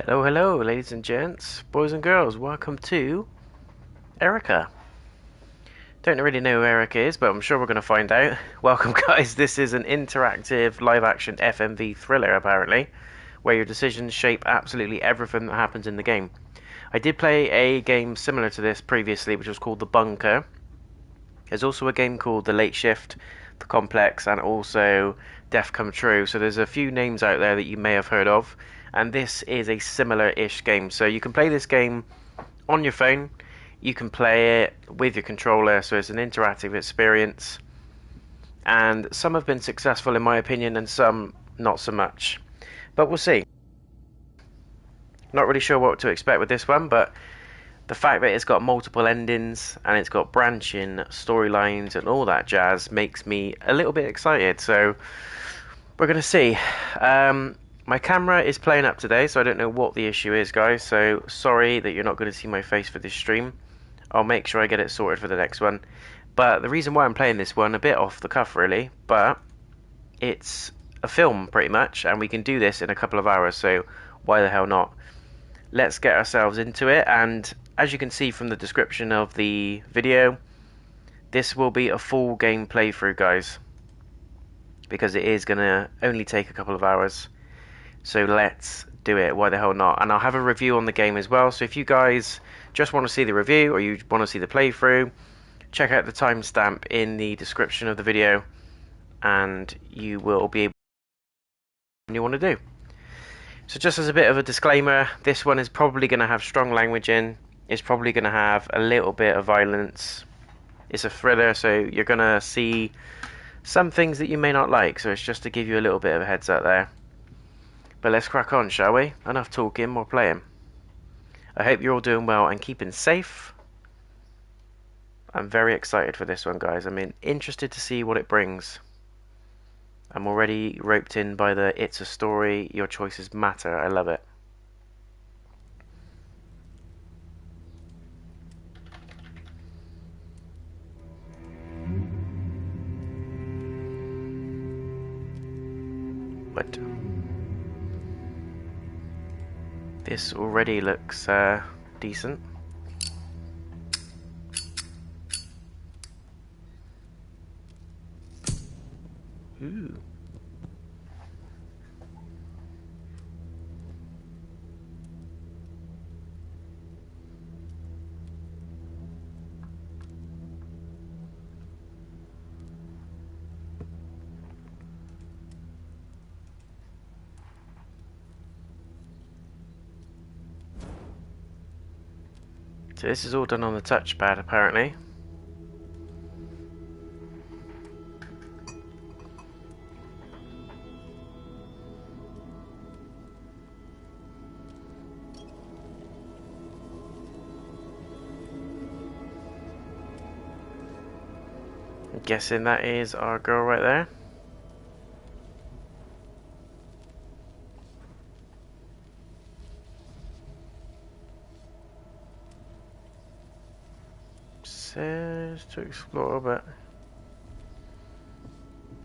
Hello, hello, ladies and gents, boys and girls. Welcome to Erica. Don't really know who Erica is, but I'm sure we're going to find out. Welcome, guys. This is an interactive live-action FMV thriller, apparently, where your decisions shape absolutely everything that happens in the game. I did play a game similar to this previously, which was called The Bunker. There's also a game called The Late Shift, The Complex, and also Death Come True. So there's a few names out there that you may have heard of. And this is a similar-ish game. So you can play this game on your phone. You can play it with your controller. So it's an interactive experience. And some have been successful in my opinion, and some not so much. But we'll see. Not really sure what to expect with this one, but the fact that it's got multiple endings and it's got branching storylines and all that jazz makes me a little bit excited. So we're going to see. My camera is playing up today, so I don't know what the issue is, guys. So sorry that you're not going to see my face for this stream. I'll make sure I get it sorted for the next one. But the reason why I'm playing this one, a bit off the cuff really, but it's a film pretty much, and we can do this in a couple of hours, so why the hell not? Let's get ourselves into it, and as you can see from the description of the video, this will be a full game playthrough, guys, because it is going to only take a couple of hours. So let's do it, why the hell not? And I'll have a review on the game as well, so if you guys just want to see the review or you want to see the playthrough, check out the timestamp in the description of the video and you will be able to do what you want to do. So just as a bit of a disclaimer, this one is probably going to have strong language in, it's probably going to have a little bit of violence. It's a thriller, so you're going to see some things that you may not like, so it's just to give you a little bit of a heads up there. But let's crack on, shall we? Enough talking, more playing. I hope you're all doing well and keeping safe. I'm very excited for this one, guys. I'm interested to see what it brings. I'm already roped in by the "it's a story, your choices matter." I love it. What? This already looks decent. Ooh. So this is all done on the touchpad, apparently. I'm guessing that is our girl right there. Says to explore, but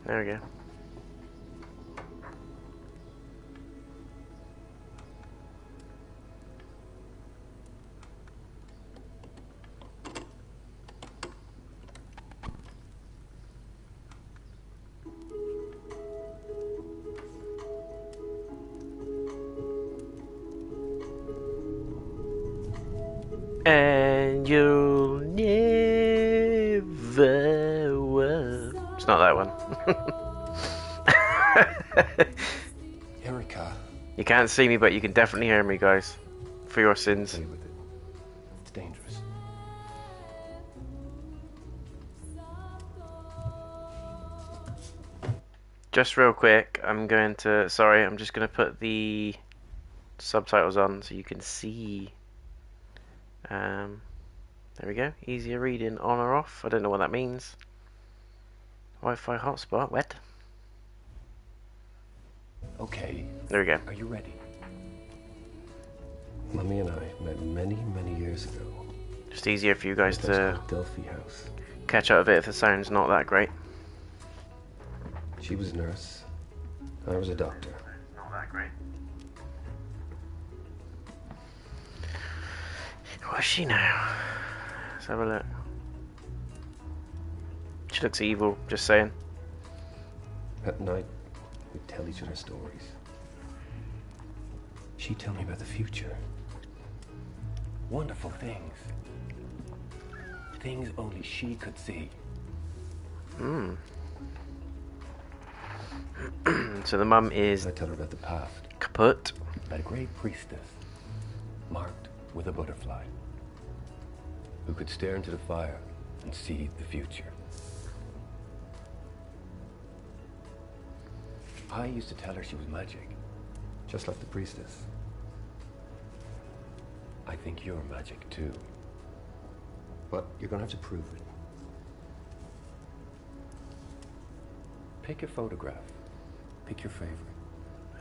there we go. And you'll never will. It's not that one. Erica. You can't see me, but you can definitely hear me, guys. For your sins. Stay with it. It's dangerous. Just real quick, I'm just going to put the subtitles on so you can see. There we go. Easier reading on or off. I don't know what that means. Wi-Fi hotspot. What? Okay. There we go. Are you ready? Mummy and I met many, many years ago. Just easier for you guys to Delphi House. catch up a bit if the sound's not that great. She was a nurse. I was a doctor. Not that great. What's she now? Let's have a look. She looks evil, just saying. At night, we'd tell each other stories. She'd tell me about the future. Wonderful things. Things only she could see. So the mum is I tell her about the past. kaput. About a great priestess, marked with a butterfly, who could stare into the fire and see the future. I used to tell her she was magic, just like the priestess. I think you're magic too. But you're gonna have to prove it. Pick a photograph. Pick your favorite.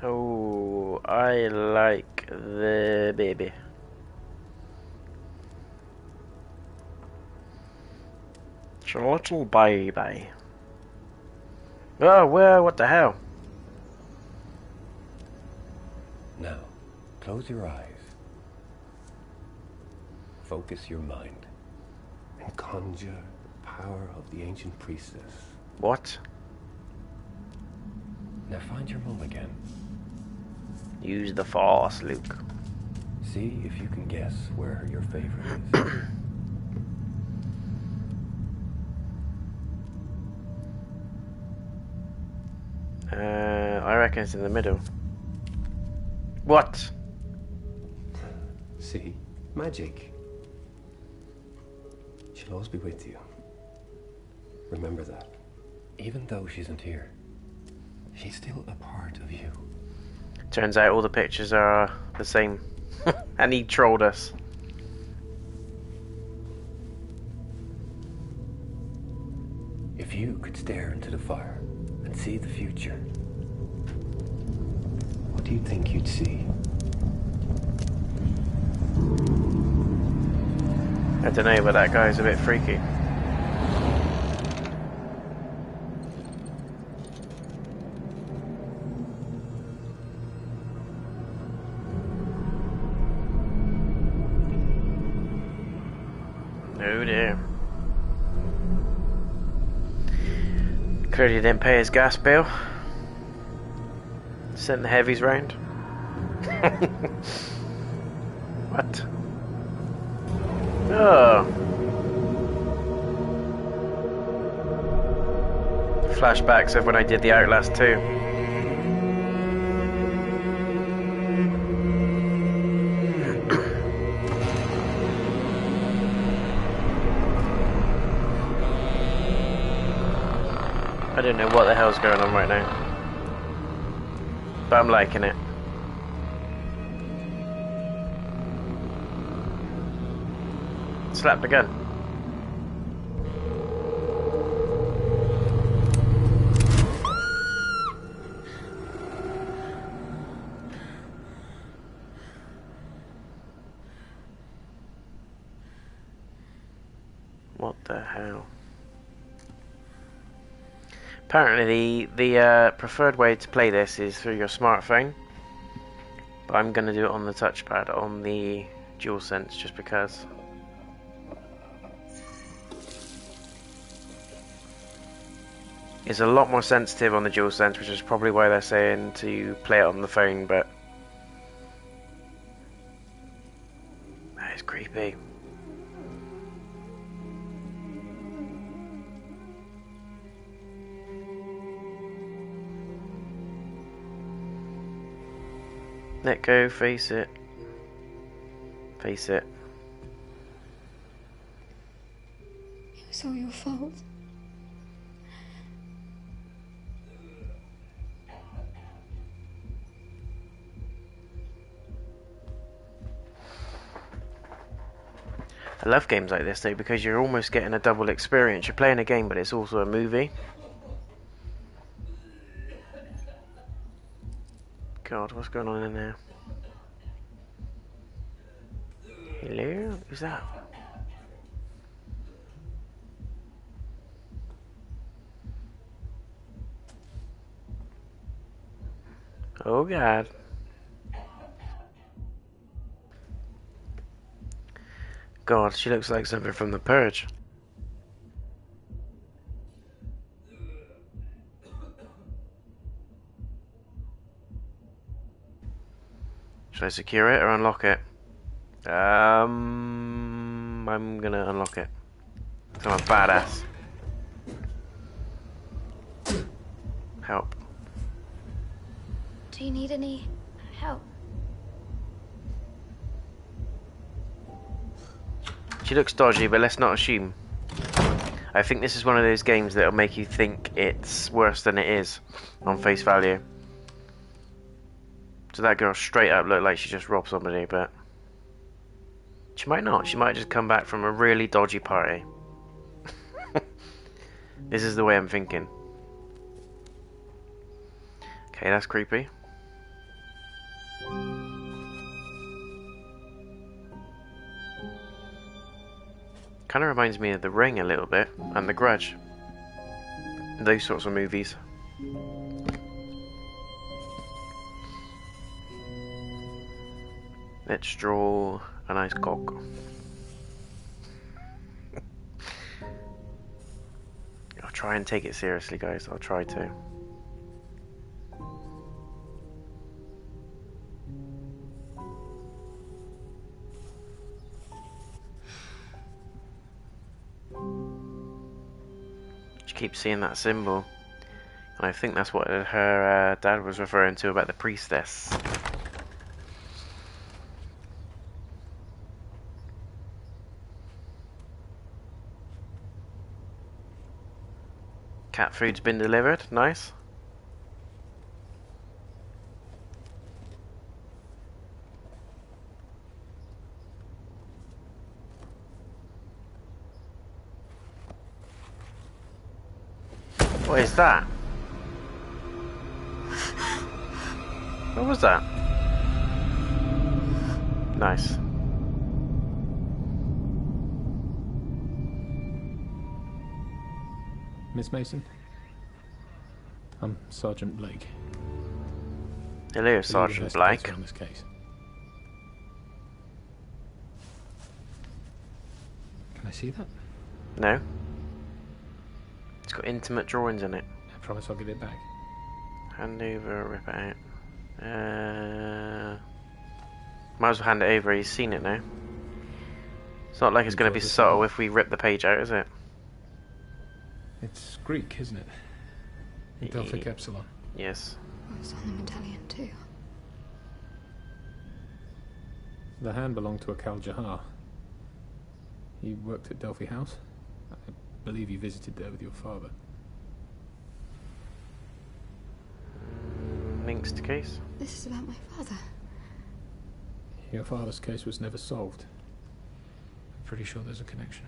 Oh, I like the baby. It's a little baby. Oh, well, what the hell? Now, close your eyes. Focus your mind. And conjure the power of the ancient priestess. What? Now find your mom again. Use the force, Luke. See if you can guess where your favorite is. I reckon it's in the middle. What? See? Magic. She'll always be with you. Remember that. Even though she isn't here, she's still a part of you. Turns out all the pictures are the same. And he trolled us. If you could stare into the fire and see the future, what do you think you'd see? I don't know, but that guy's a bit freaky. Oh dear. Clearly didn't pay his gas bill. Sent the heavies round. What? Oh. Flashbacks of when I did the Outlast 2. I don't know what the hell's going on right now, but I'm liking it. Slap the gun. What the hell? Apparently the preferred way to play this is through your smartphone, but I'm going to do it on the touchpad on the DualSense just because. It's a lot more sensitive on the DualSense, which is probably why they're saying to play it on the phone, but that is creepy. Let go, face it. Face it. It was all your fault. I love games like this though because you're almost getting a double experience. You're playing a game, but it's also a movie. God, what's going on in there? Hello? Who's that? Oh God. God, she looks like something from The Purge. Should I secure it or unlock it? I'm gonna unlock it. So I'm a badass. Help. Do you need any help? She looks dodgy, but let's not assume. I think this is one of those games that'll make you think it's worse than it is on face value. So that girl straight up looked like she just robbed somebody, but she might not. She might just come back from a really dodgy party. This is the way I'm thinking. Okay, that's creepy. Kind of reminds me of The Ring a little bit, and The Grudge. Those sorts of movies. Let's draw a nice cock. I'll try and take it seriously, guys. I'll try to. She keeps seeing that symbol, and I think that's what her dad was referring to about the priestess. Cat food's been delivered. Nice. What is that? What was that? Nice. Miss Mason? I'm Sergeant Blake. Hello, Sergeant Blake. On this case. Can I see that? No. It's got intimate drawings in it. I promise I'll give it back. Hand over, rip it out. Might as well hand it over, he's seen it now. It's not like it's going to be subtle if we rip the page out, is it? It's Greek, isn't it? Delphic Epsilon. Yes. Oh, it's on the medallion too. The hand belonged to a Kal Jahar. He worked at Delphi House. I believe you visited there with your father. Linked case? This is about my father. Your father's case was never solved. I'm pretty sure there's a connection.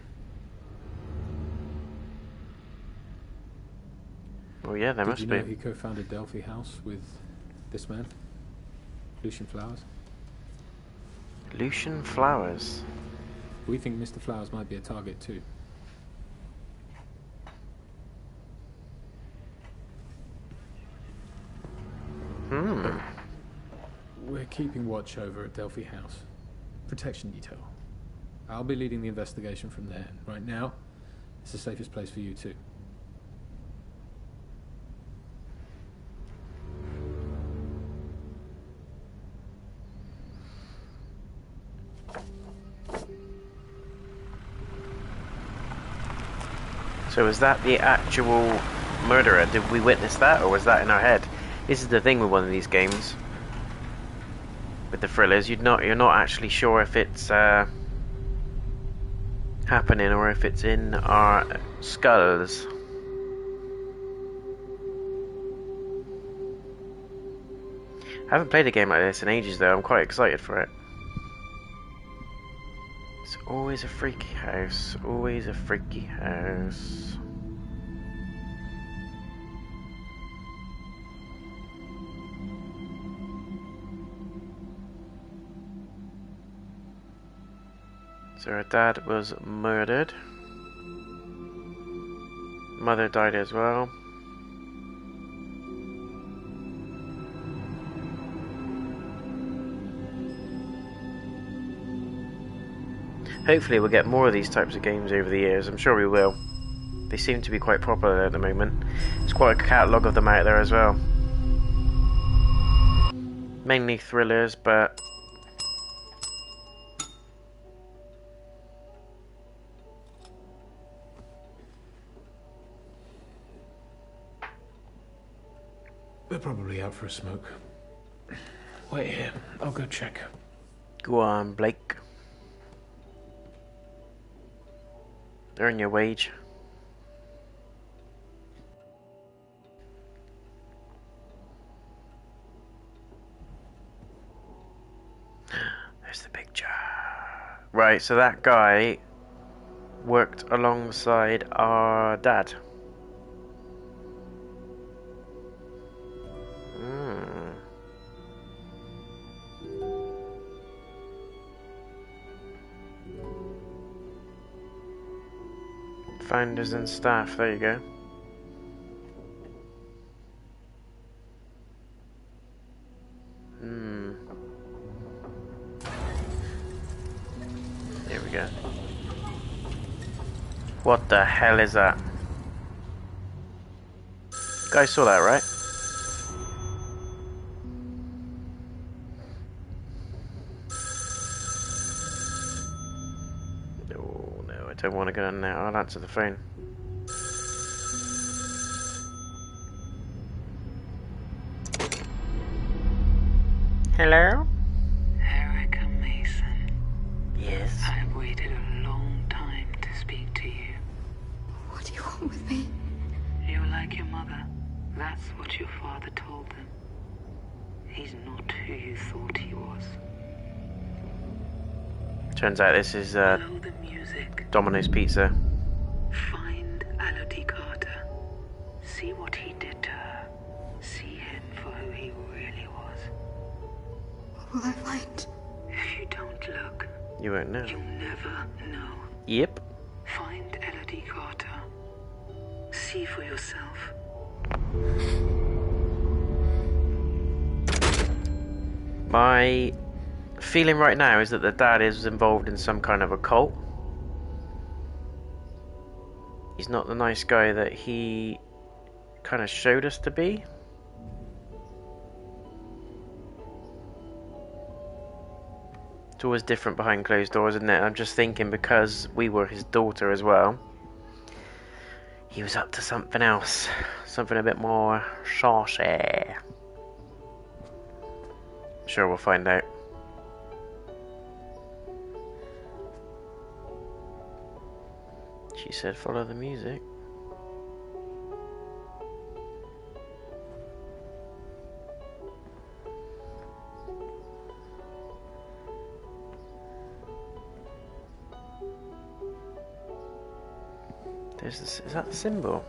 Well, yeah, there must Did be. you know he co-founded Delphi House with this man? Lucian Flowers? Lucian Flowers. We think Mr. Flowers might be a target too. We're keeping watch over at Delphi House. Protection detail. I'll be leading the investigation from there. Right now, it's the safest place for you too. So was that the actual murderer? Did we witness that, or was that in our head? This is the thing with one of these games. With the thrillers, you're not actually sure if it's happening or if it's in our skulls. I haven't played a game like this in ages though, I'm quite excited for it. It's always a freaky house, always a freaky house. So her dad was murdered. Mother died as well. Hopefully we'll get more of these types of games over the years. I'm sure we will. They seem to be quite popular at the moment. There's quite a catalogue of them out there as well. Mainly thrillers, but... They're probably out for a smoke. Wait here, I'll go check. Go on, Blake. Earn your wage. There's the picture. Right, so that guy worked alongside our dad. Founders and staff, there you go. Here we go. What the hell is that? You guys saw that, right? Oh no, I don't want to go in there. I'll answer the phone. Hello? Erica Mason. Yes. I've waited a long time to speak to you. What do you want with me? You're like your mother. That's what your father told them. He's not who you thought he was. Turns out this is Follow the music. Domino's Pizza. Find Elodie Carter. See what he did to her. See him for who he really was. What will I find? If you don't look, You won't know. you'll never know. Yep. Find Elodie Carter. See for yourself. My feeling right now is that the dad is involved in some kind of a cult. He's not the nice guy that he kind of showed us to be. It's always different behind closed doors, isn't it? I'm just thinking because we were his daughter as well, he was up to something else. Something a bit more saucy. Sure, we'll find out. She said follow the music. There's this, is that the symbol?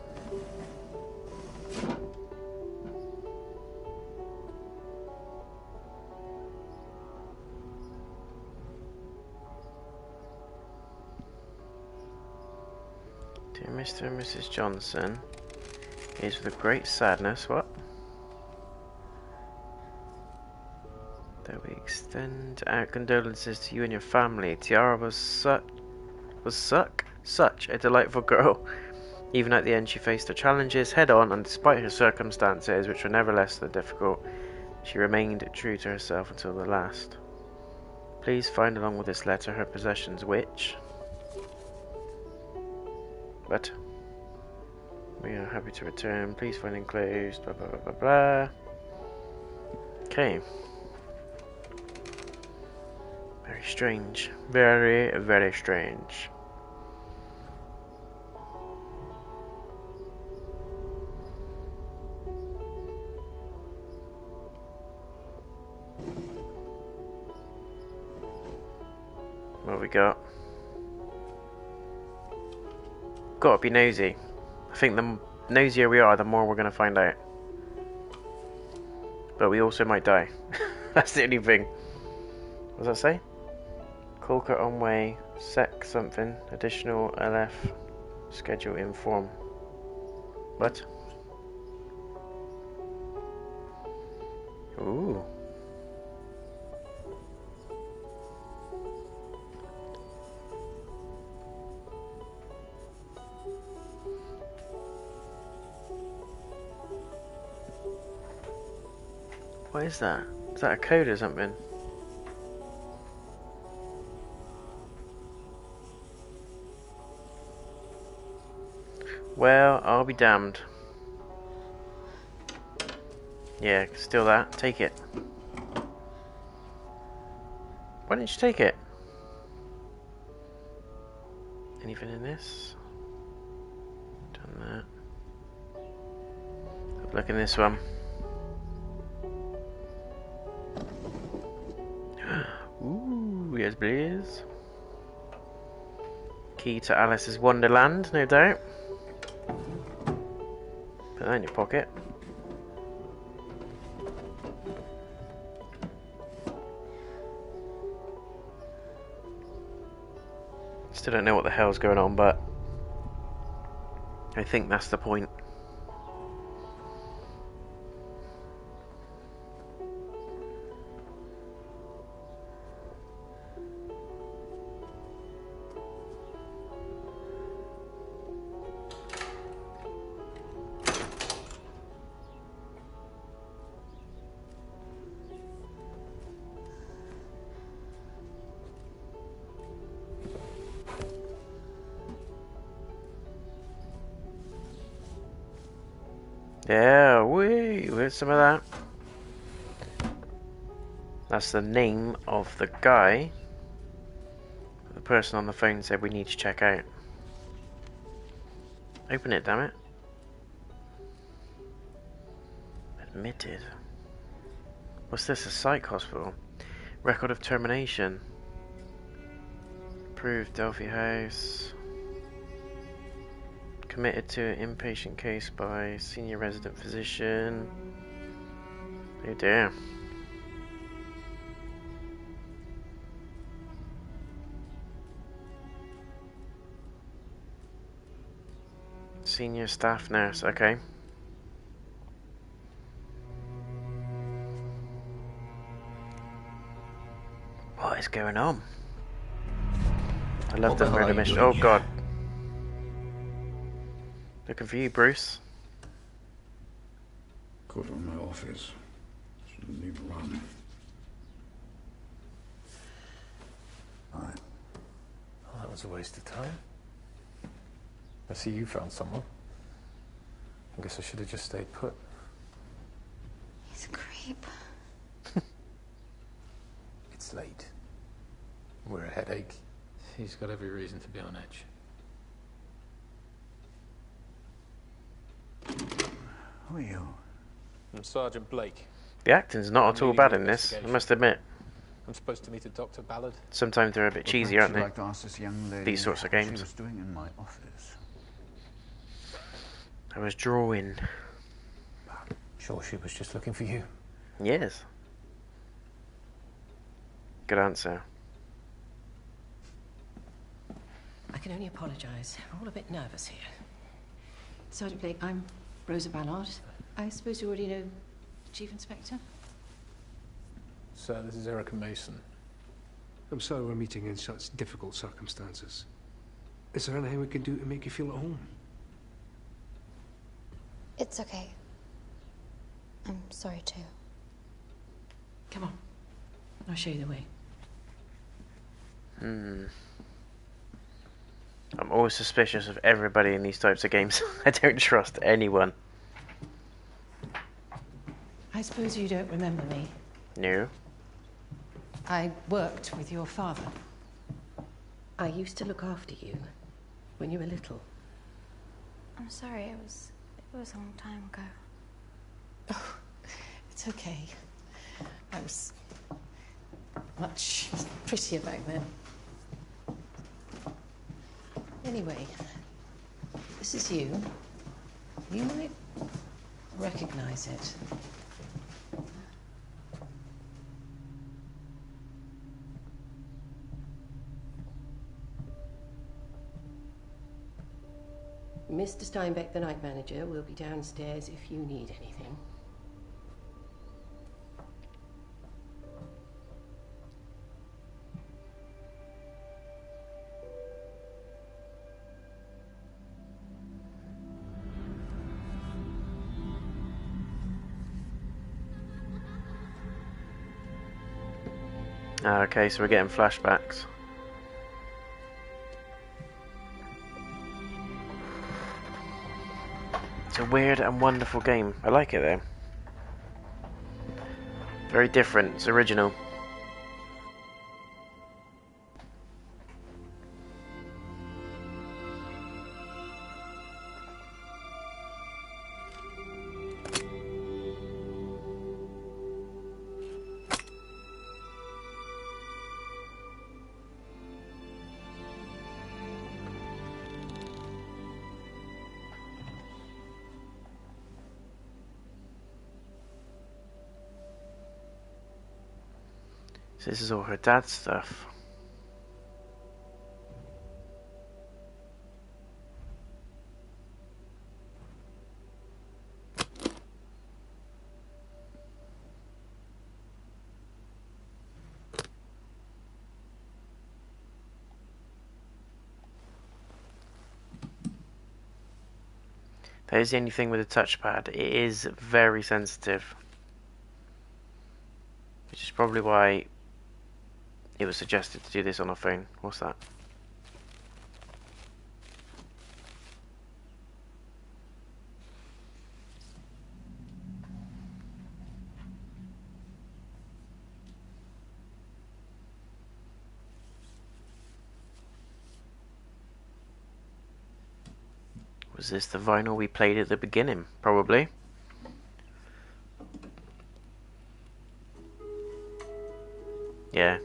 Dear Mr. and Mrs. Johnson, it is with great sadness, what? That we extend our condolences to you and your family. Tiara was such a delightful girl. Even at the end she faced her challenges head on, and despite her circumstances, which were never less than difficult, she remained true to herself until the last. Please find along with this letter her possessions which... But we are happy to return. Please find enclosed. Blah blah blah blah blah. Okay. Very strange. Very, very strange. What we got? Gotta be nosy. I think the nosier we are, the more we're gonna find out. But we also might die. That's the only thing. What does that say? Colker on way, sec something, additional LF, schedule inform. What? Ooh. What is that? Is that a code or something? Well, I'll be damned. Yeah, steal that. Take it. Why didn't you take it? Anything in this? Done that. Have a look in this one. Ooh, yes please. Key to Alice's Wonderland, no doubt. Put that in your pocket. Still don't know what the hell's going on, but I think that's the point. Yeah, where's some of that? That's the name of the guy. The person on the phone said we need to check out. Open it, damn it. Admitted. What's this? A psych hospital? Record of termination. Approved Delphi House. Committed to an inpatient case by senior resident physician. Oh dear. Senior staff nurse, okay. What is going on? I love the murder mystery. Oh god. Looking for you, Bruce. Caught on my office. Shouldn't leave run. Fine. Well, that was a waste of time. I see you found someone. I guess I should have just stayed put. He's a creep. It's late. We're a headache. He's got every reason to be on edge. Who are you? I'm Sergeant Blake. The acting's not at all bad in this, I must admit. I'm supposed to meet a Dr. Ballard. Sometimes they're a bit cheesy, aren't they? Like to ask this young lady These sorts of games. what she was doing in my office. I was drawing. Sure, she was just looking for you. Yes. Good answer. I can only apologise. We're all a bit nervous here. Sergeant Blake, I'm Rosa Ballard. I suppose you already know the Chief Inspector? Sir, this is Erica Mason. I'm sorry we're meeting in such difficult circumstances. Is there anything we can do to make you feel at home? It's okay. I'm sorry too. Come on. I'll show you the way. I'm always suspicious of everybody in these types of games. I don't trust anyone. I suppose you don't remember me. No. I worked with your father. I used to look after you when you were little. I'm sorry, it was a long time ago. Oh, it's okay. I was much prettier back then. Anyway, this is you. You might recognize it. Mr. Steinbeck, the night manager, will be downstairs if you need anything. Okay, so we're getting flashbacks. It's a weird and wonderful game. I like it though. Very different. It's original. So this is all her dad's stuff. That is the only thing with the touchpad. It is very sensitive. Which is probably why it was suggested to do this on a phone. What's that? Was this the vinyl we played at the beginning? Probably. Yeah.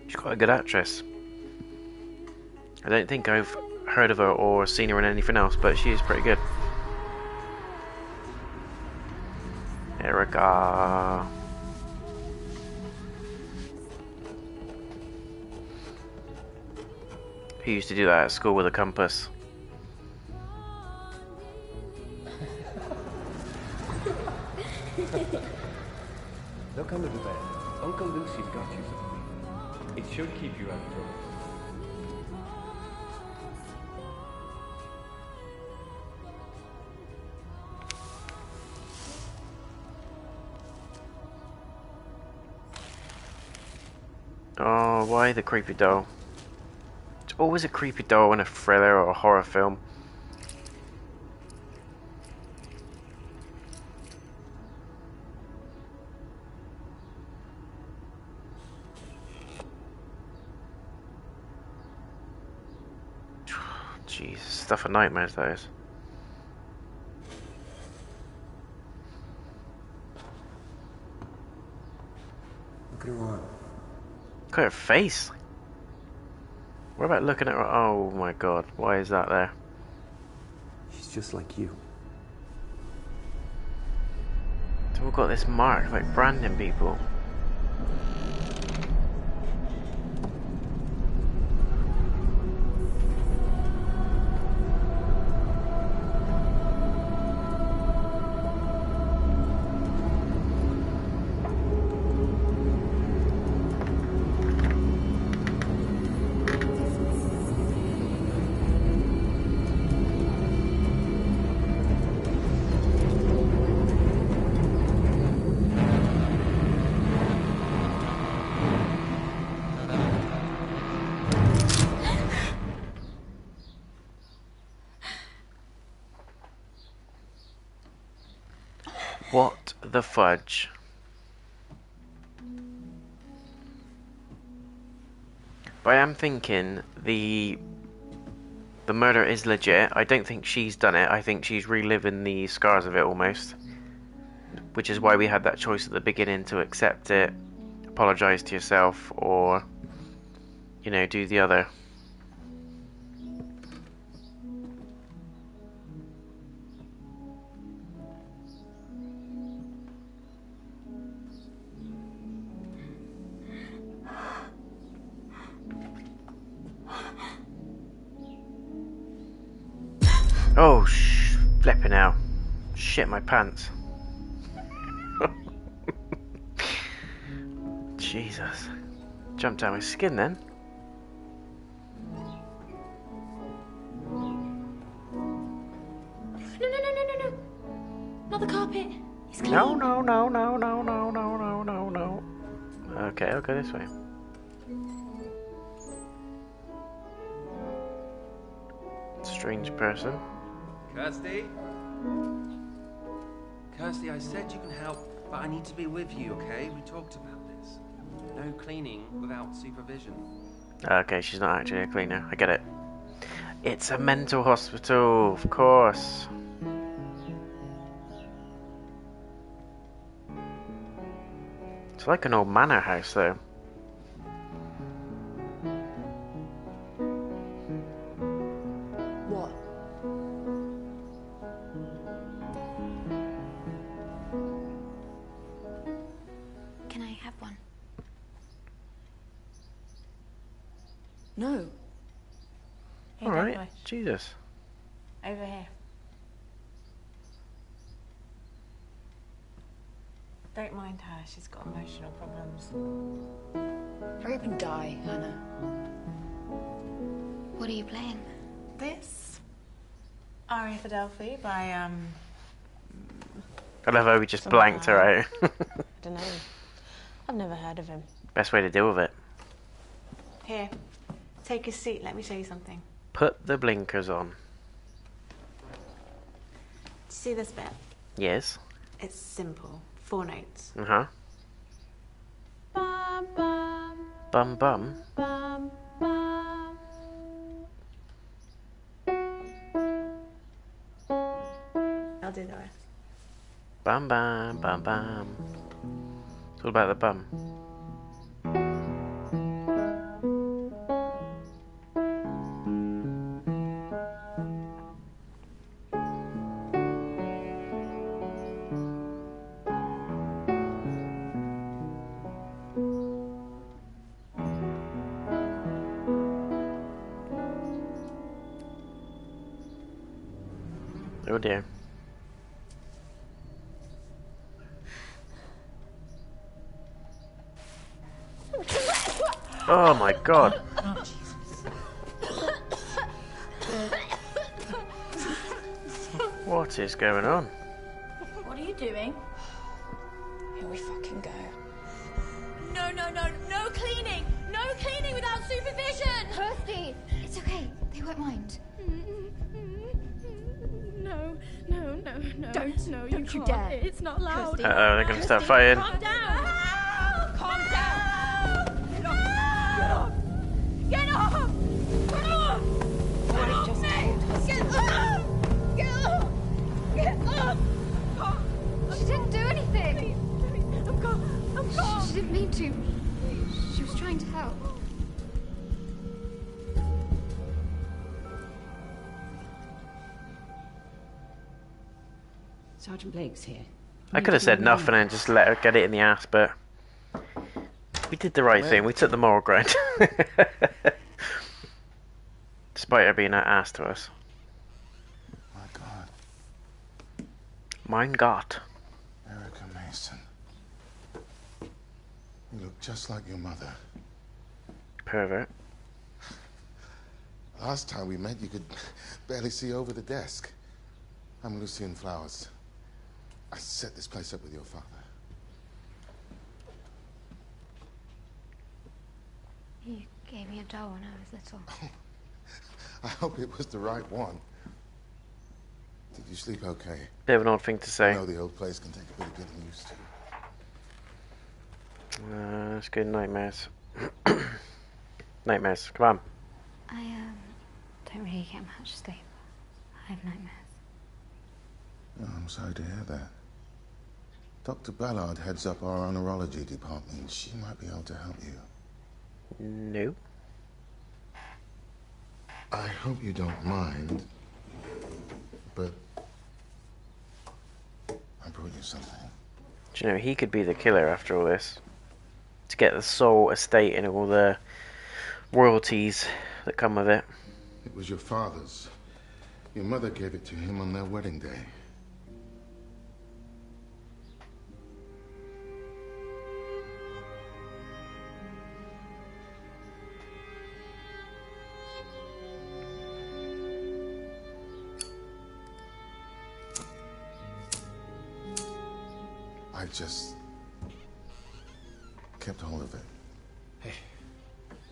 She's quite a good actress. I don't think I've heard of her or seen her in anything else, but she is pretty good. Erica. Who used to do that at school with a compass? Now come to the bed. Uncle Lucy's got you something. It should keep you out of trouble. Oh, why the creepy doll? It's always a creepy doll in a thriller or a horror film. Jesus, stuff of nightmares that is. Look at her arm. Look at her face. What about looking at her? Oh my god, why is that there? She's just like you. It's all got this mark, like branding people. What the fudge? But I am thinking the murder is legit. I don't think she's done it. I think she's reliving the scars of it almost. Which is why we had that choice at the beginning to accept it, apologise to yourself, or, you know, do the other. Oh, flipping out. Shit my pants. Jesus. Jumped out my skin then. No. Not the carpet. It's clean. No. Okay, I'll go this way. Strange person. Kirsty? Kirsty, I said you can help, but I need to be with you, okay? We talked about this. No cleaning without supervision. Okay, she's not actually a cleaner. I get it. It's a mental hospital, of course. It's like an old manor house, though. What? Can I have one? No. All right, Jesus. Over here. Don't mind her, she's got emotional problems. Hurry up and die, Hannah. What are you playing? This Aria for Delphi by I love how we just Someone blanked her out. I don't know. I've never heard of him. Best way to deal with it. Here, take a seat, let me show you something. Put the blinkers on. See this bit? Yes. It's simple. 4 notes. Uh-huh. Bum bum Bum bum. bum bum. I'll do the rest. Bum bum bum bum. It's all about the bum. Oh dear. Oh my god. What is going on? What are you doing? Here we fucking go. No cleaning! No cleaning without supervision! Kirsty! It's okay, they won't mind. No. Don't you dare. It's not loud. Uh-oh, they're gonna start fighting. Calm down! Calm down! Get off! Get off! Get off! Get off! Just Get off! Get off! Get off! She didn't do anything! I'm calm. She didn't mean to. She was trying to help. Sergeant Blake's here. I could have said nothing and just let her get it in the ass, but we did the right thing. We took the moral ground. Despite her being an ass to us. My God. Mein Gott. Erica Mason. You look just like your mother. Pervert. Last time we met, you could barely see over the desk. I'm Lucien Flowers. I set this place up with your father. You gave me a doll when I was little. I hope it was the right one. Did you sleep okay? Bit of an odd thing to I say. know the old place can take a bit of getting used to. That's good. Nightmares. Nightmares. Come on. I don't really get much sleep. I have nightmares. Oh, I'm sorry to hear that. Dr. Ballard heads up our neurology department. She might be able to help you. No. I hope you don't mind, but I brought you something. Do you know, he could be the killer after all this. To get the sole estate and all the royalties that come with it. It was your father's. Your mother gave it to him on their wedding day. I just kept hold of it. Hey,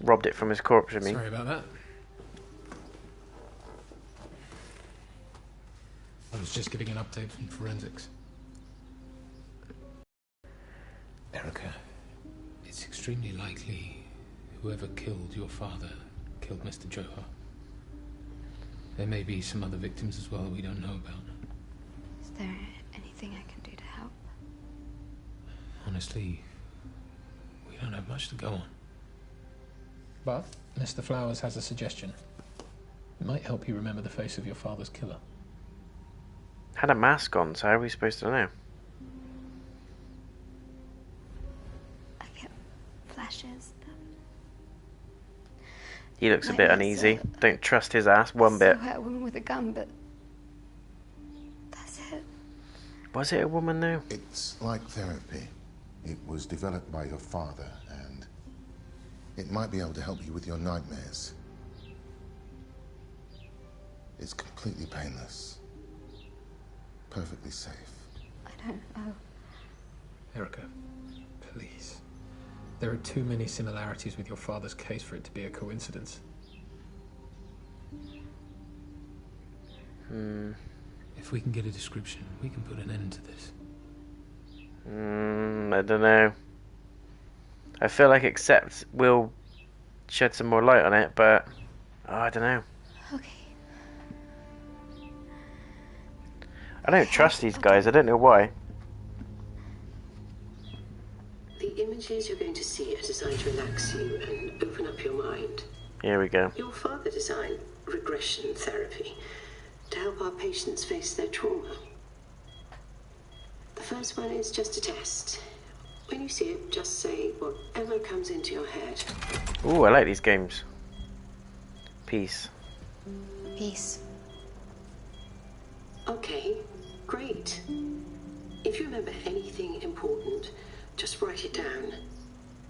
Robbed it from his corpse, I mean. sorry about that. I was just getting an update from forensics. Erica, it's extremely likely whoever killed your father killed Mr. Johar. There may be some other victims as well that we don't know about. Is there anything I can do to help? Honestly, we don't have much to go on. But Mr. Flowers has a suggestion. It might help you remember the face of your father's killer. Had a mask on, so how are we supposed to know? I get flashes. He looks a bit uneasy. Don't trust his ass one bit. I saw a woman with a gun, but that's it. Was it a woman though? It's like therapy. It was developed by your father, and it might be able to help you with your nightmares. It's completely painless. Perfectly safe. I don't know. Erica, please. There are too many similarities with your father's case for it to be a coincidence. If we can get a description, we can put an end to this. I don't know. I feel like Accept will shed some more light on it, but I don't know. Okay. I don't trust these guys. I don't know why. The images you're going to see are designed to relax you and open up your mind. Here we go. Your father designed regression therapy to help our patients face their trauma. The first one is just a test. When you see it, just say whatever comes into your head. Ooh, I like these games. Peace. Peace. Okay, great. If you remember anything important, just write it down.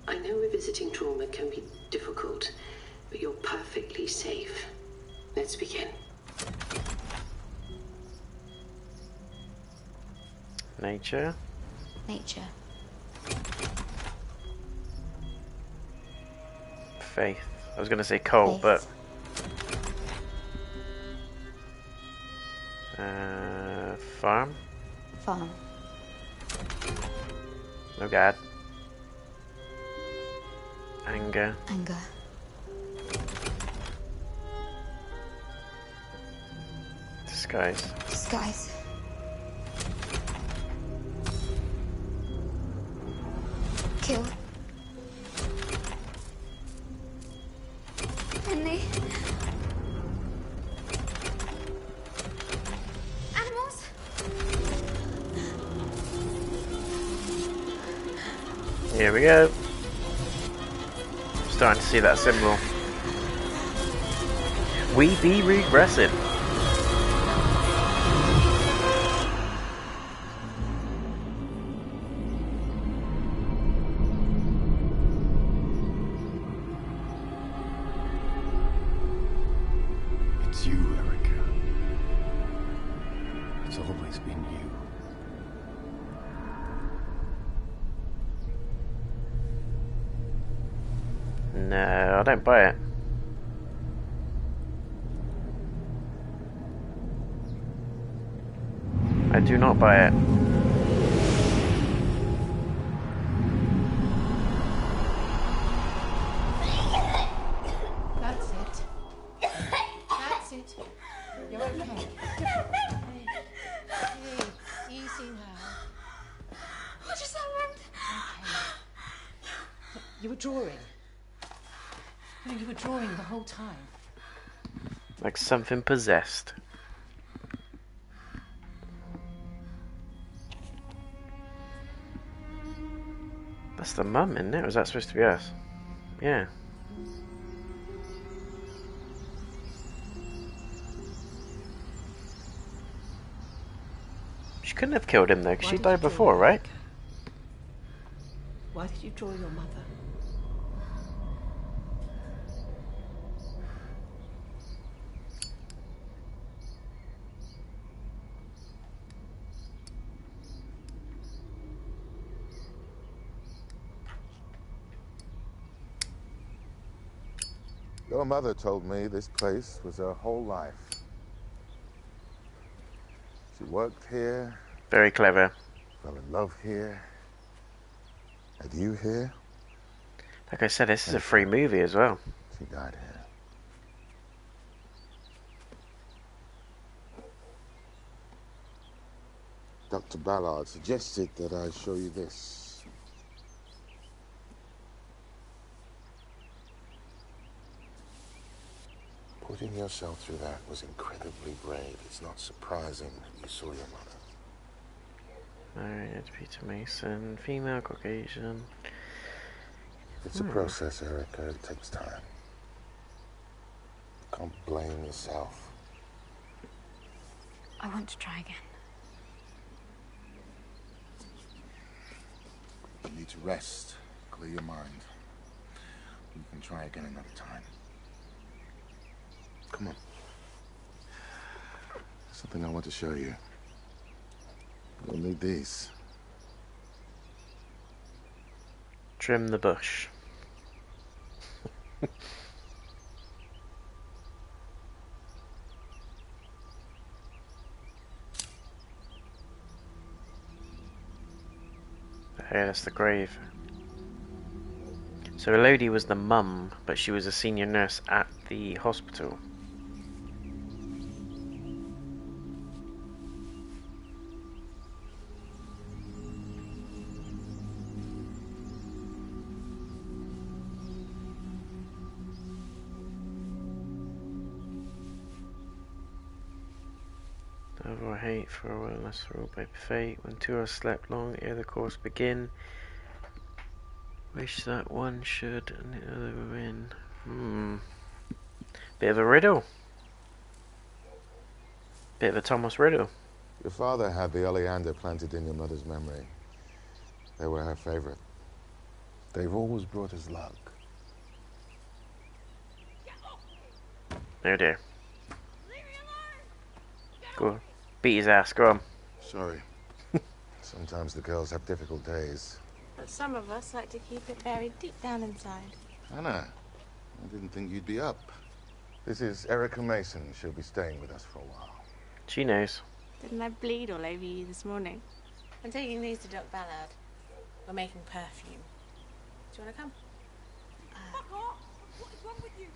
I know revisiting trauma can be difficult, but you're perfectly safe. Let's begin. Nature. Nature. Faith. I was going to say coal, but... farm? Farm. Oh god. Anger. Anger. Disguise. Disguise. Kill. Henry. Animals. Here we go. Starting to see that symbol. We be regressing. It's you, Erica. It's always been you. No, I don't buy it. I do not buy it. That's it. That's it. You're okay. Hey, easy now. What just happened? You were drawing. No, you were drawing the whole time. Like something possessed. That's the mum, isn't it? Or was that supposed to be us? Yeah. She couldn't have killed him though, because Why she did died you draw before, her, right? Erica? Why did you draw your mother? Your mother told me this place was her whole life. She worked here. Very clever. Fell in love here. Had you here? Like I said, this is a free movie as well. She died here. Dr. Ballard suggested that I show you this. Putting yourself through that was incredibly brave. It's not surprising that you saw your mother. Married Peter Mason, female Caucasian. It's a process, Erica. It takes time. You can't blame yourself. I want to try again. You need to rest, clear your mind. You can try again another time. Come on. Something I want to show you. You'll need these. Trim the bush. Hey, that's the grave. So Elodie was the mum, but she was a senior nurse at the hospital. Love or hate for a while, that's ruled by fate. When two are slept long ere the course begin, wish that one should and the other win. Bit of a riddle. Bit of a Thomas riddle. Your father had the oleander planted in your mother's memory. They were her favorite. They've always brought us luck. Oh dear. Go on. Beat his ass, go on. Sorry. Sometimes the girls have difficult days. But some of us like to keep it buried deep down inside. Anna, I didn't think you'd be up. This is Erica Mason. She'll be staying with us for a while. She knows. Didn't I bleed all over you this morning? I'm taking these to Doc Ballard. We're making perfume. Do you want to come? Fuck off! What is wrong with you?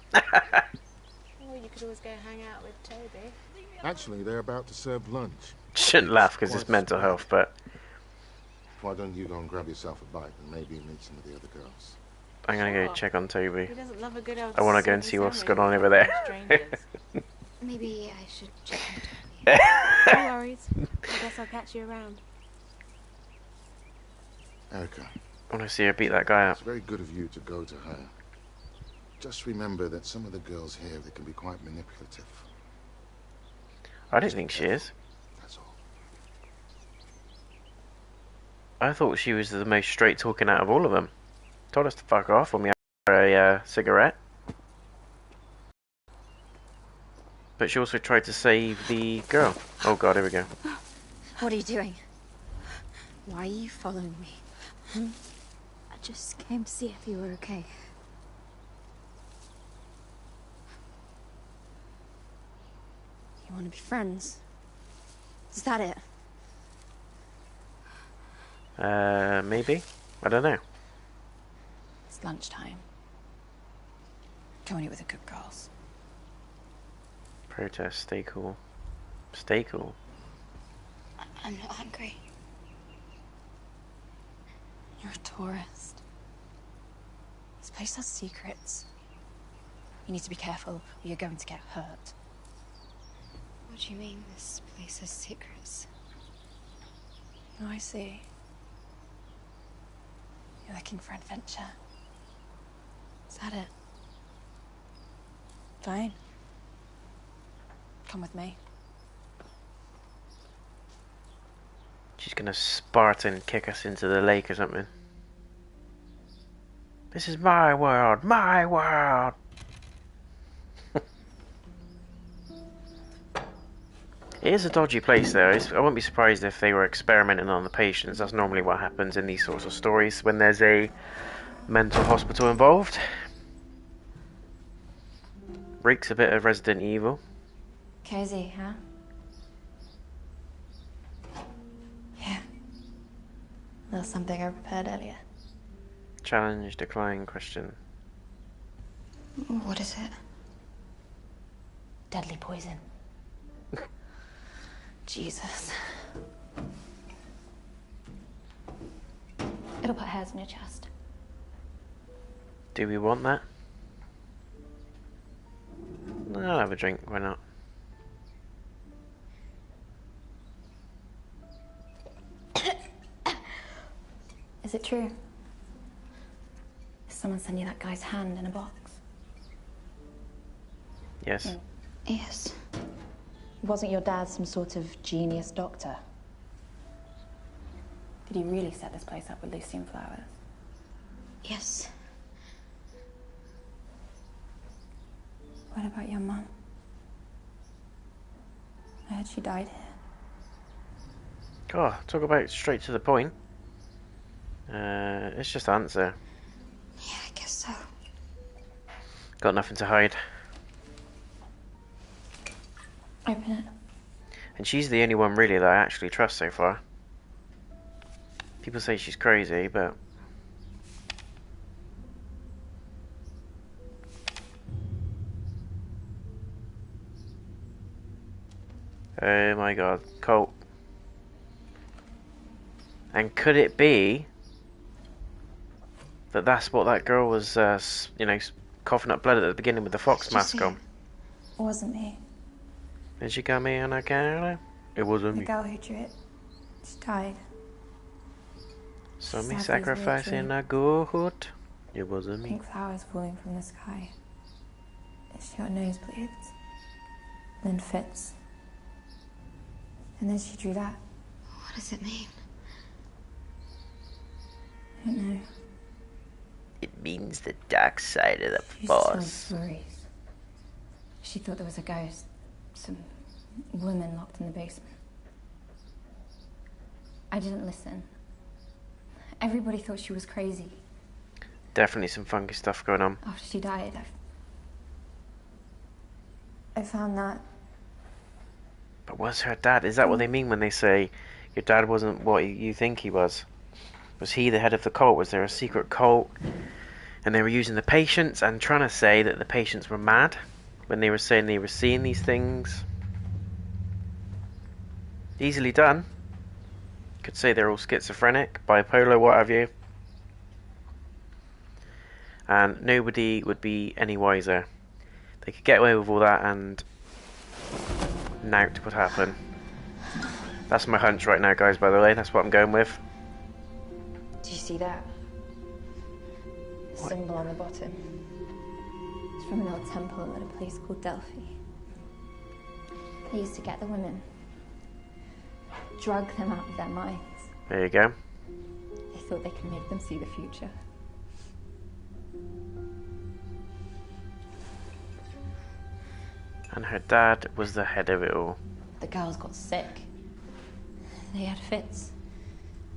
Or you could always go hang out with Toby. Actually, they're about to serve lunch. Shouldn't laugh because it's mental health, but Why don't you go and grab yourself a bite and maybe meet some of the other girls? I'm gonna go check on Toby. Who doesn't love a good old I want to go and see what's going on over there. Maybe I should check on Toby. No worries. I guess I'll catch you around. Erica. I want to see her beat that guy up. It's very good of you to go to her. Just remember that some of the girls here, they can be quite manipulative. I don't think she is. That's all. I thought she was the most straight talking out of all of them. Told us to fuck off when we had a cigarette. But she also tried to save the girl. Oh god, here we go. What are you doing? Why are you following me? I just came to see if you were okay. You want to be friends? Is that it? Maybe? I don't know. It's lunchtime. Go and eat with the good girls. Protest, stay cool. Stay cool. I'm not hungry. You're a tourist. This place has secrets. You need to be careful or you're going to get hurt. What do you mean this place has secrets? Oh, I see. You're looking for adventure. Is that it? Fine. Come with me. She's gonna Spartan kick us into the lake or something. This is my world, my world! It is a dodgy place though. I wouldn't be surprised if they were experimenting on the patients. That's normally what happens in these sorts of stories when there's a mental hospital involved. Reeks a bit of Resident Evil. Cozy, huh? Yeah. Little something I prepared earlier. Challenge, decline, question. What is it? Deadly poison. Jesus. It'll put hairs on your chest. Do we want that? No, I'll have a drink, why not? Is it true? Did someone send you that guy's hand in a box? Yes. Yes. Wasn't your dad some sort of genius doctor? Did he really set this place up with Lucian flowers? Yes. What about your mum? I heard she died here. Oh, talk about straight to the point. Let's just answer. Yeah, I guess so. Got nothing to hide. Open it. And she's the only one really that I actually trust so far. People say she's crazy, but... Oh my god, Colt. And could it be that that's what that girl was, you know, coughing up blood at the beginning with the fox mask on? It wasn't me. Did she got me on a camera? It wasn't The me. girl who drew it, she died. So me Sadly, sacrificing a goat. It wasn't me. Pink flowers falling from the sky. She got nosebleeds. Then fits. And then she drew that. What does it mean? I don't know. It means the dark side of the She force. told stories. She thought there was a ghost. Some woman locked in the basement. I didn't listen. Everybody thought she was crazy. Definitely some funky stuff going on. After she died, I found that. But was her dad? Is that what they mean when they say your dad wasn't what you think he was? Was he the head of the cult? Was there a secret cult? And they were using the patients and trying to say that the patients were mad when they were saying they were seeing these things. Easily done. Could say they're all schizophrenic, bipolar, what have you. And nobody would be any wiser. They could get away with all that and nought would happen. That's my hunch right now, guys, by the way. That's what I'm going with. Do you see that? The symbol on the bottom. It's from an old temple at a place called Delphi. They used to get the women, drug them out of their minds. There you go. They thought they could make them see the future. And her dad was the head of it all. The girls got sick. They had fits,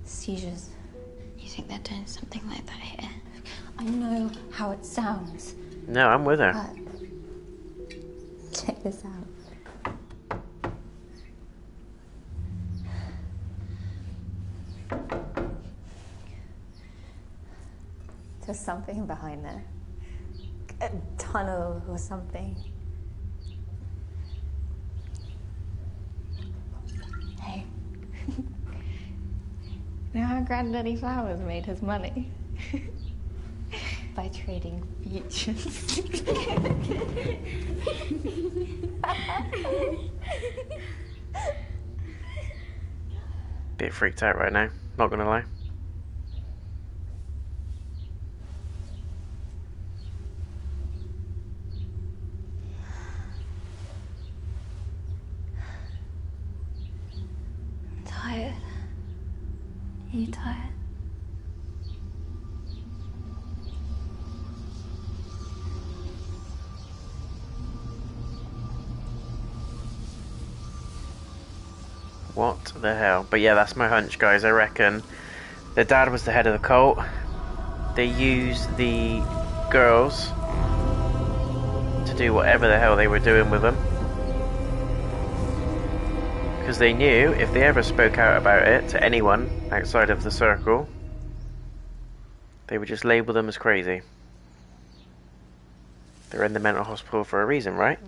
seizures. You think they're doing something like that here? I know how it sounds. No, I'm with her. But check this out. There's something behind there. A tunnel or something. Hey. You know how Granddaddy Flowers made his money? By trading futures. Bit freaked out right now, not gonna lie. I'm tired. Are you tired? What the hell? But yeah, that's my hunch, guys. I reckon the dad was the head of the cult. They used the girls to do whatever the hell they were doing with them. Because they knew if they ever spoke out about it to anyone outside of the circle, they would just label them as crazy. They're in the mental hospital for a reason, right?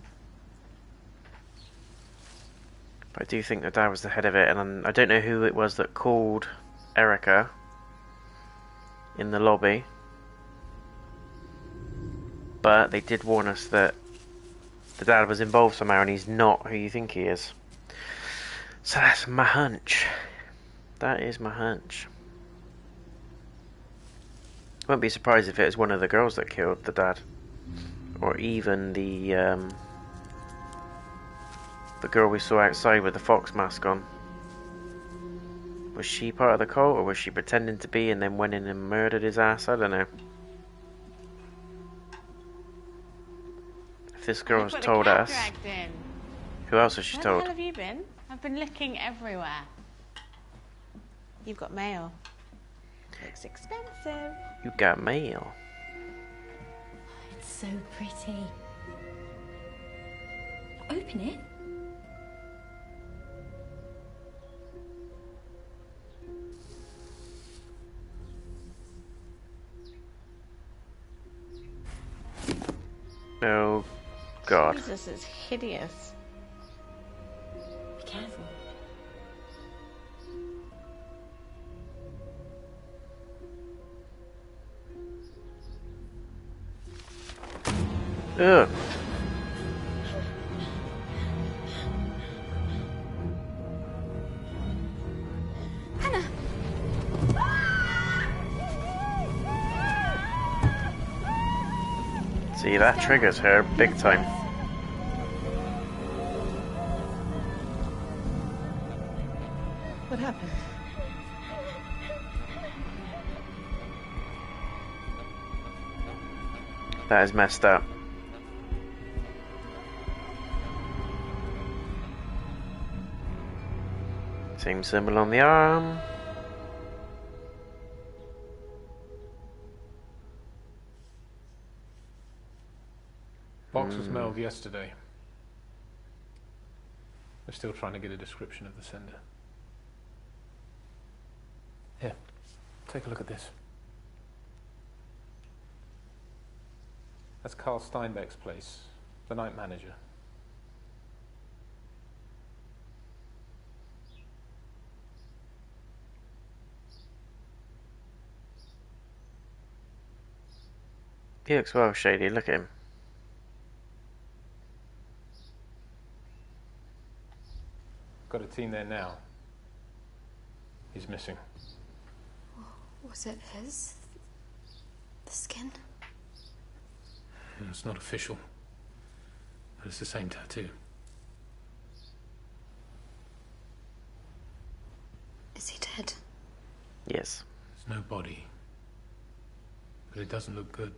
But I do think the dad was the head of it, and I don't know who it was that called Erica in the lobby. But they did warn us that the dad was involved somehow, and he's not who you think he is. So that's my hunch. That is my hunch. I wouldn't be surprised if it was one of the girls that killed the dad. Or even the girl we saw outside with the fox mask on. Was she part of the cult, or was she pretending to be and then went in and murdered his ass? I don't know. If this girl's told us, who else has she told? Where the hell have you been? I've been looking everywhere. You've got mail. Looks expensive. You got mail. It's so pretty. Open it. Oh, God. Jesus, it's hideous. Be careful. Ugh. Hannah! See, that triggers her big time. What happened? That is messed up. Same symbol on the arm. Box was mailed yesterday. We're still trying to get a description of the sender. Here, take a look at this. That's Carl Steinbeck's place, the night manager. He looks well shady, look at him. Got a team there now. He's missing. Was it his? The skin? It's not official, but it's the same tattoo. Is he dead? Yes. There's no body, but it doesn't look good.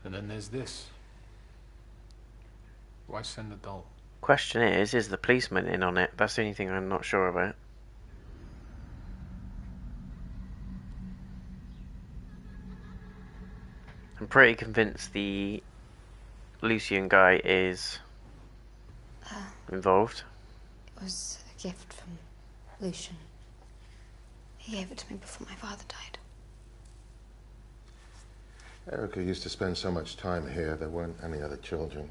And then there's this. Why send the doll? Question is the policeman in on it? That's the only thing I'm not sure about. I'm pretty convinced the Lucian guy is involved. It was a gift from Lucian. He gave it to me before my father died. Erica used to spend so much time here, there weren't any other children.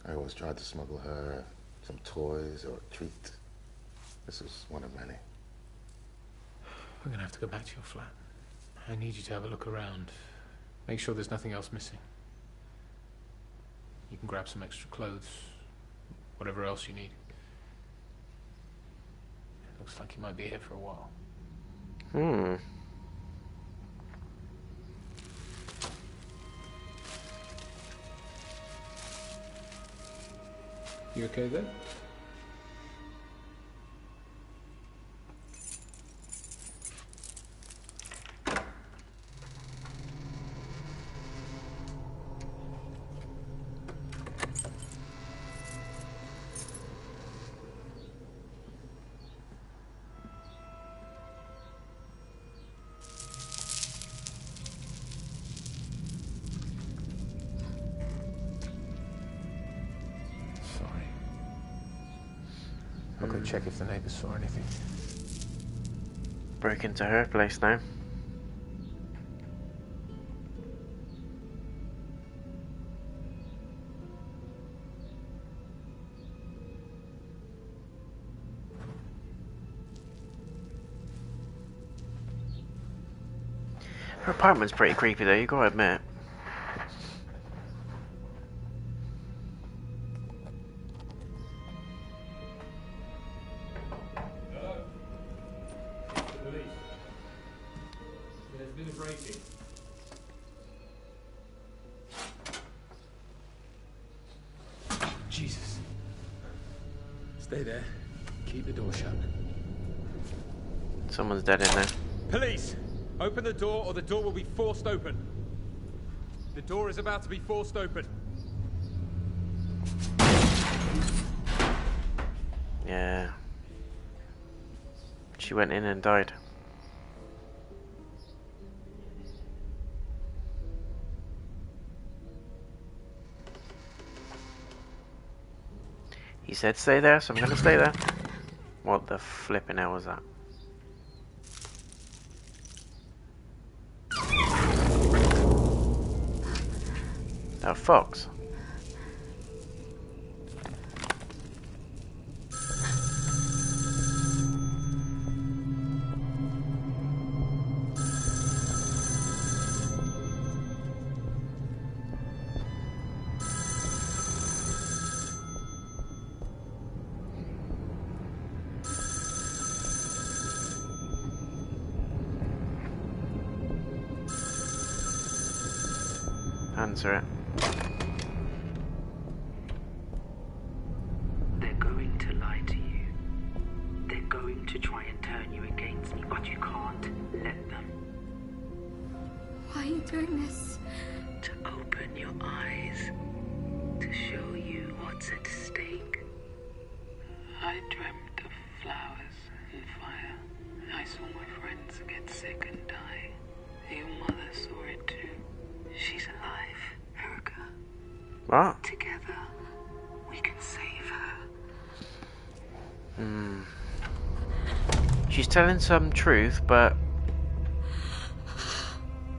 I always tried to smuggle her some toys or a treat. This was one of many. We're gonna have to go back to your flat. I need you to have a look around. Make sure there's nothing else missing. You can grab some extra clothes, whatever else you need. It looks like you might be here for a while. You okay there? I'll go check if the neighbors saw anything. Broke into her place now. Her apartment's pretty creepy though, you gotta admit. Police. There's been a break-in. Jesus. Stay there. Keep the door shut. Someone's dead in there. Police! Open the door or the door will be forced open. The door is about to be forced open. Yeah. She went in and died. He said stay there, so I'm gonna stay there. What the flipping hell was that? A fox. Answer it. They're going to lie to you. They're going to try and turn you against me, but you can't let them. Why are you doing this? To open your eyes, to show you what's at stake. I dreamt of flowers and fire. I saw my friends get sick and die. Your mother saw it too. She's alive, Erica. What? Together, we can save her. She's telling some truth, but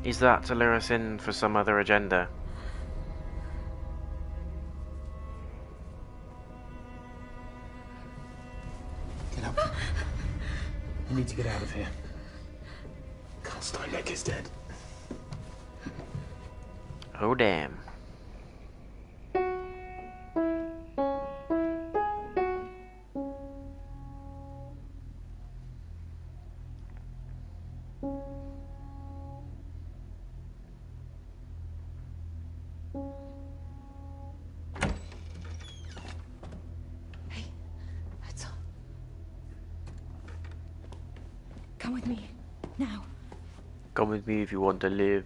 is that to lure us in for some other agenda? Get up. We need to get out of here. Carl Steinbeck is dead. Oh damn. Hey, what's up? Come with me, now. Come with me if you want to live.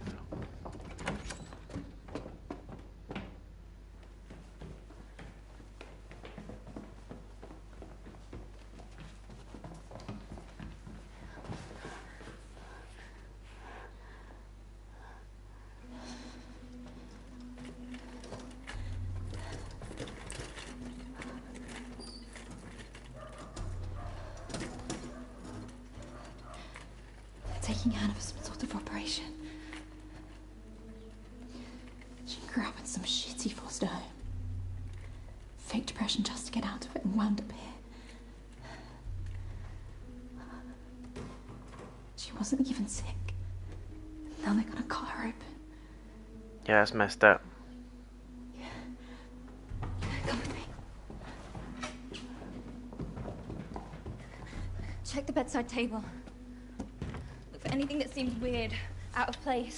Taking Hannah for some sort of operation. She grew up in some shitty foster home. Fake depression just to get out of it and wound up here. She wasn't even sick. Now they're gonna cut her open. Yeah, that's messed up. Come with me. Check the bedside table. Look for anything that seems weird, out of place.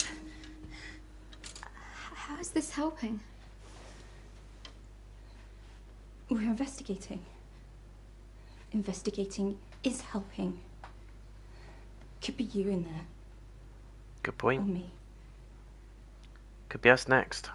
How is this helping? We're investigating. Investigating is helping. Could be you in there. Good point. Or me. Could be us next.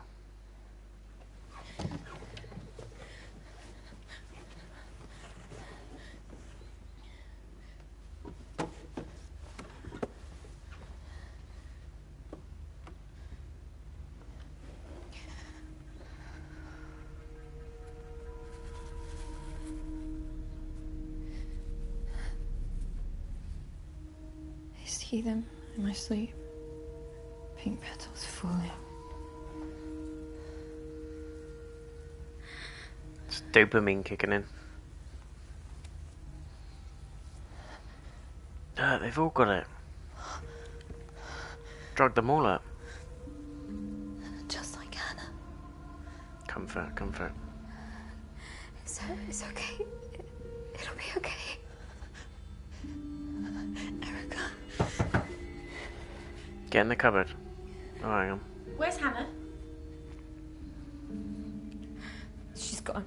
see them in my sleep. Pink petals falling. It's dopamine kicking in. They've all got it. Drugged them all up. Just like Hannah. Comfort, comfort. It's okay. It'll be okay. Erica. Get in the cupboard. Oh, hang on. Where's Hannah? She's gone.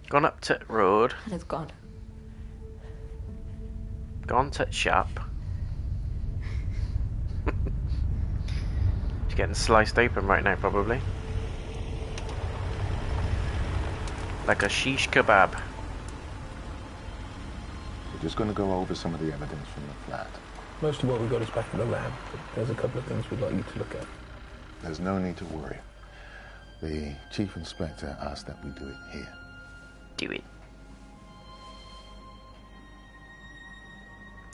Gone up to road. Hannah's gone. Gone to shop. She's getting sliced open right now, probably. Like a shish kebab. We're just going to go over some of the evidence from the flat. Most of what we've got is back in the lab, but there's a couple of things we'd like you to look at. There's no need to worry. The chief inspector asked that we do it here. Do it.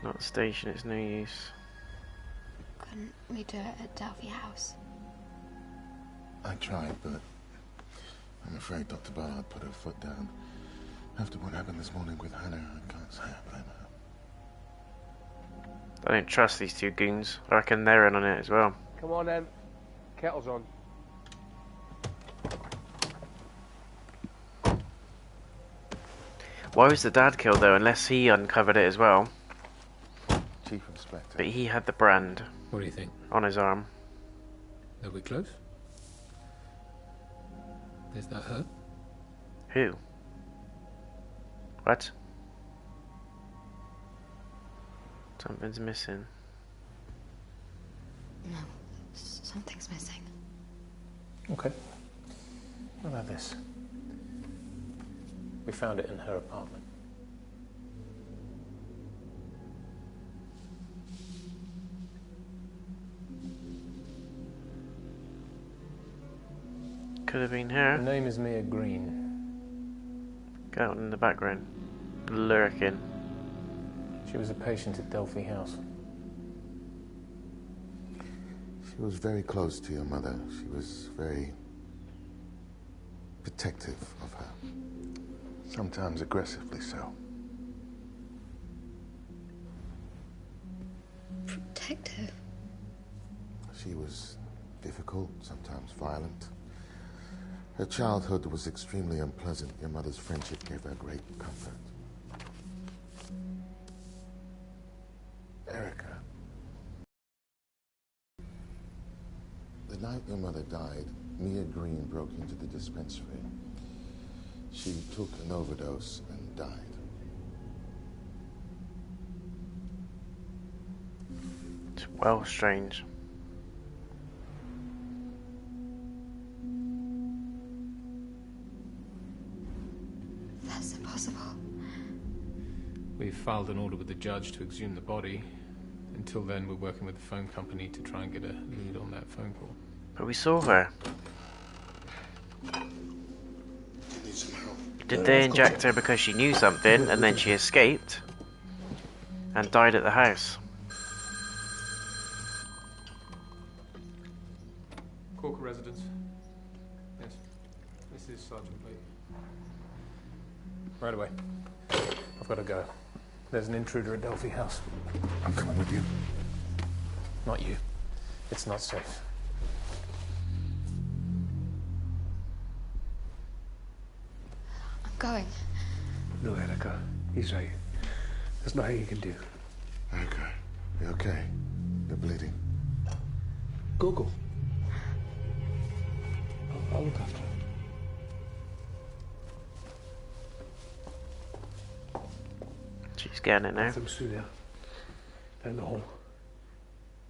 Not the station, it's no use. Couldn't we do it at Delphi House? I tried, but I'm afraid Dr. Ballard put her foot down. After what happened this morning with Hannah, I can't say I blame her. I don't trust these two goons. I reckon they're in on it as well. Come on then. Kettle's on. Why was the dad killed though, unless he uncovered it as well? Chief Inspector. But he had the brand. What do you think? On his arm. Are we close? Is that her? Who? What? Something's missing. No, something's missing. Okay. What about this? We found it in her apartment. Could have been her. Her name is Mia Green. Out in the background. Lurking. She was a patient at Delphi House. She was very close to your mother. She was very protective of her. Sometimes aggressively so. Protective? She was difficult, sometimes violent. Her childhood was extremely unpleasant. Your mother's friendship gave her great comfort. Erica. The night your mother died, Mia Green broke into the dispensary. She took an overdose and died. It's well strange. That's impossible. We've filed an order with the judge to exhume the body. Until then, we're working with the phone company to try and get a lead on that phone call. But we saw her. Need some help. Did they inject her because she knew something and then she escaped and died at the house? Corker residence. Yes. This is Sergeant Blake. Right away. I've got to go. There's an intruder at Delphi House. I'm coming with you. Not you. It's not safe. I'm going. No, Erica. He's right. There's nothing you can do. Erica, you okay? You're bleeding. Go. I'll look after her. She's getting it now. Nothing's through there. Down the hall.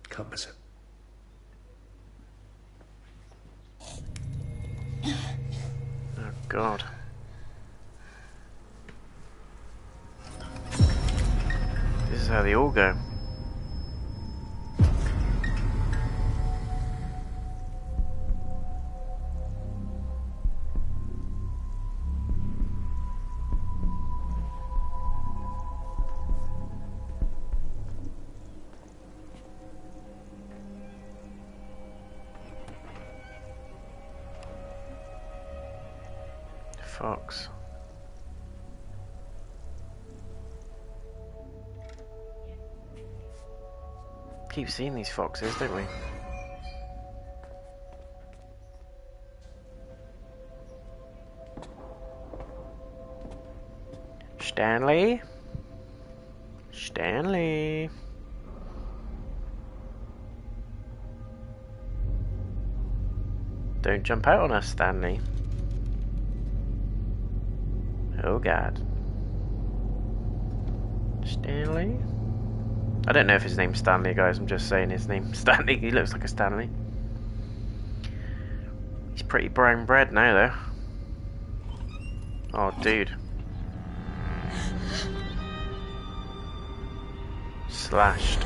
Can't miss it. Oh God. This is how they all go. fox. Keep seeing these foxes, don't we? Stanley? Stanley? Don't jump out on us, Stanley. Oh god. Stanley? I don't know if his name's Stanley, guys. I'm just saying his name. Stanley. He looks like a Stanley. He's pretty brown bread now, though. Oh, dude. Slashed.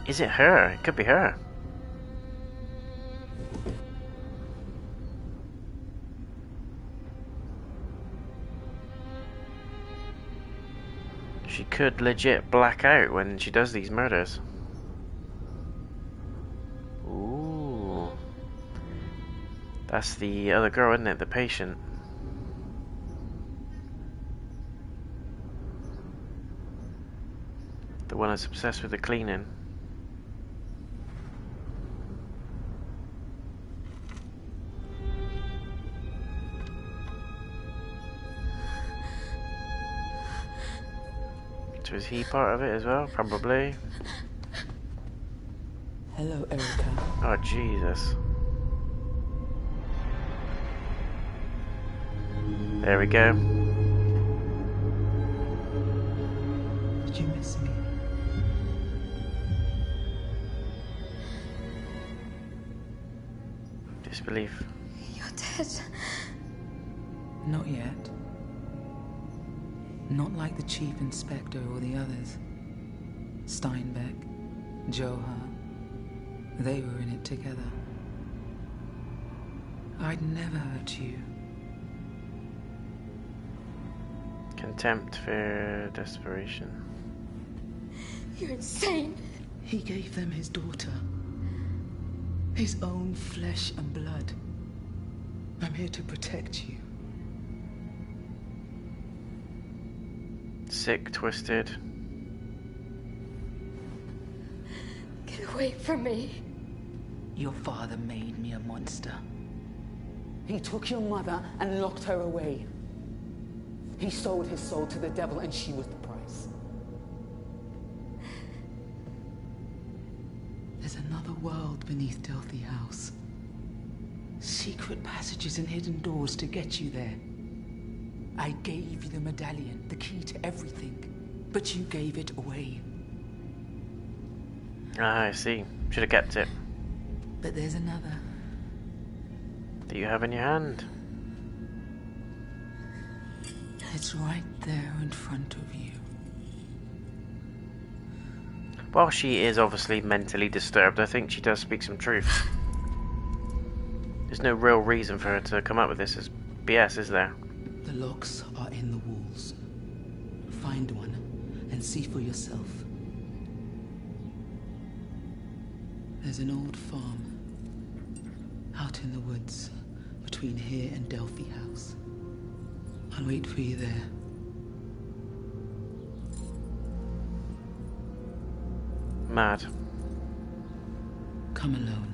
Is it her? It could be her. She could legit black out when she does these murders. Ooh. That's the other girl, isn't it? The patient. The one that's obsessed with the cleaning. So is he part of it as well? Probably. Hello, Erica. Oh, Jesus. There we go. Did you miss me? Disbelief. You're dead. Not yet. Not like the Chief Inspector or the others. Steinbeck, Johar. They were in it together. I'd never hurt you. Contempt, fear, desperation. You're insane. He gave them his daughter. His own flesh and blood. I'm here to protect you. Sick, twisted. Get away from me. Your father made me a monster. He took your mother and locked her away. He sold his soul to the devil and she was the price. There's another world beneath Delphi House. Secret passages and hidden doors to get you there. I gave you the medallion, the key to everything, but you gave it away. Ah, I see. Should have kept it. But there's another. That you have in your hand. It's right there in front of you. While she is obviously mentally disturbed, I think she does speak some truth. There's no real reason for her to come up with this as BS, is there? The locks are in the walls. Find one and see for yourself. There's an old farm out in the woods between here and Delphi House. I'll wait for you there. Mad. Come alone.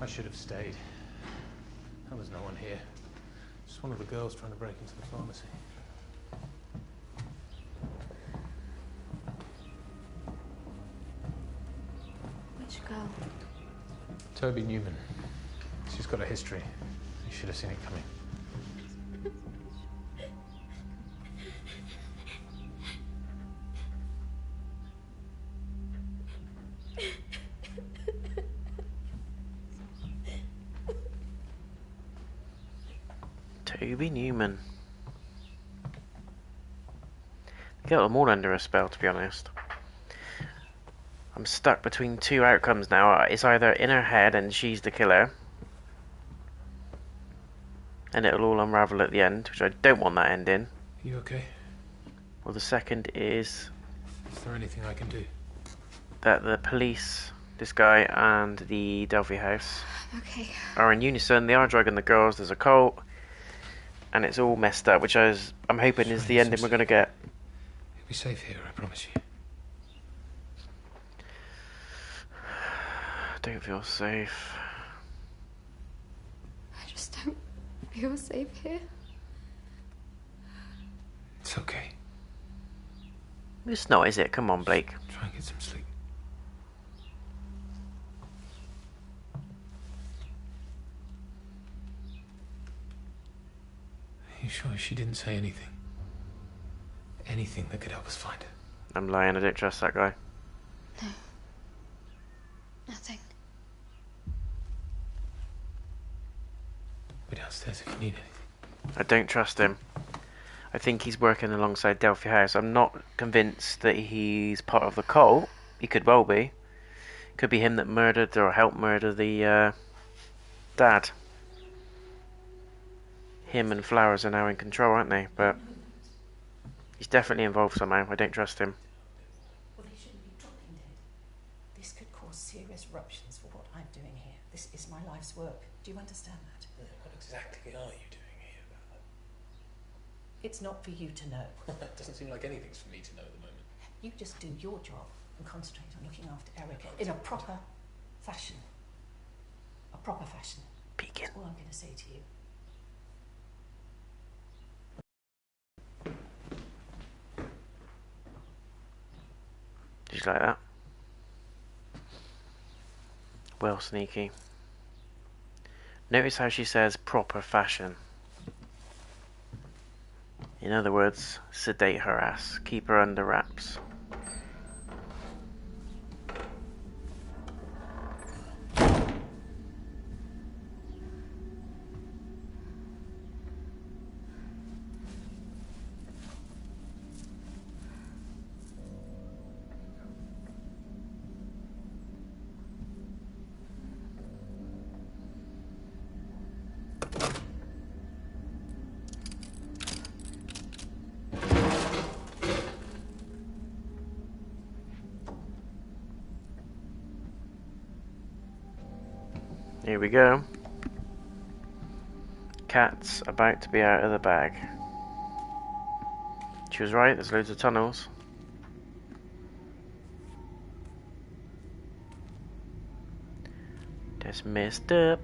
I should have stayed. There was no one here. Just one of the girls trying to break into the pharmacy. Which girl? Toby Newman. She's got a history. You should have seen it coming. Toby Newman. Get them all under a spell, to be honest. I'm stuck between two outcomes now. It's either in her head and she's the killer, and it'll all unravel at the end, which I don't want that ending. You okay? Well, the second is Is there anything I can do? that the police, this guy and the Delphi house, Okay. are in unison. They are drugging the girls. There's a cult, and it's all messed up, which I'm hoping is the ending we're going to get. You'll be safe here, I promise you. I don't feel safe. I just don't feel safe here. It's okay. It's not, is it? Come on, Blake. Try and get some sleep. Are you sure she didn't say anything? Anything that could help us find her? I'm lying, I don't trust that guy. No. Nothing. We're downstairs if you need anything. I don't trust him. I think he's working alongside Delphi House. I'm not convinced that he's part of the cult. He could well be. Could be him that murdered or helped murder the dad. Him and Flowers are now in control, aren't they? But he's definitely involved somehow. I don't trust him. Well, they shouldn't be dropping dead. This could cause serious ruptions for what I'm doing here. This is my life's work. Do you understand that? What exactly are you doing here, Bella? It's not for you to know. It doesn't seem like anything's for me to know at the moment. You just do your job and concentrate on looking after Erica in a proper fashion. A proper fashion. Peeking. That's all I'm going to say to you. Did you like that? Well, sneaky. Notice how she says proper fashion. In other words, sedate her ass. Keep her under wraps. Here we go. Cat's about to be out of the bag. She was right, there's loads of tunnels. Just messed up.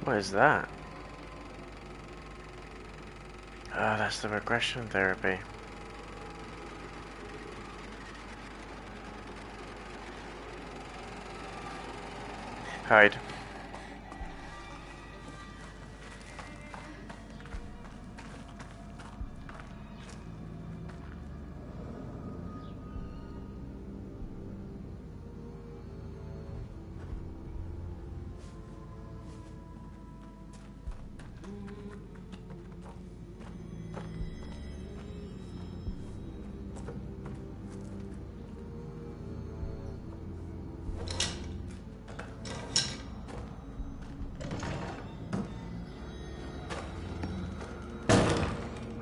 What is that? Ah, that's the regression therapy. Hide.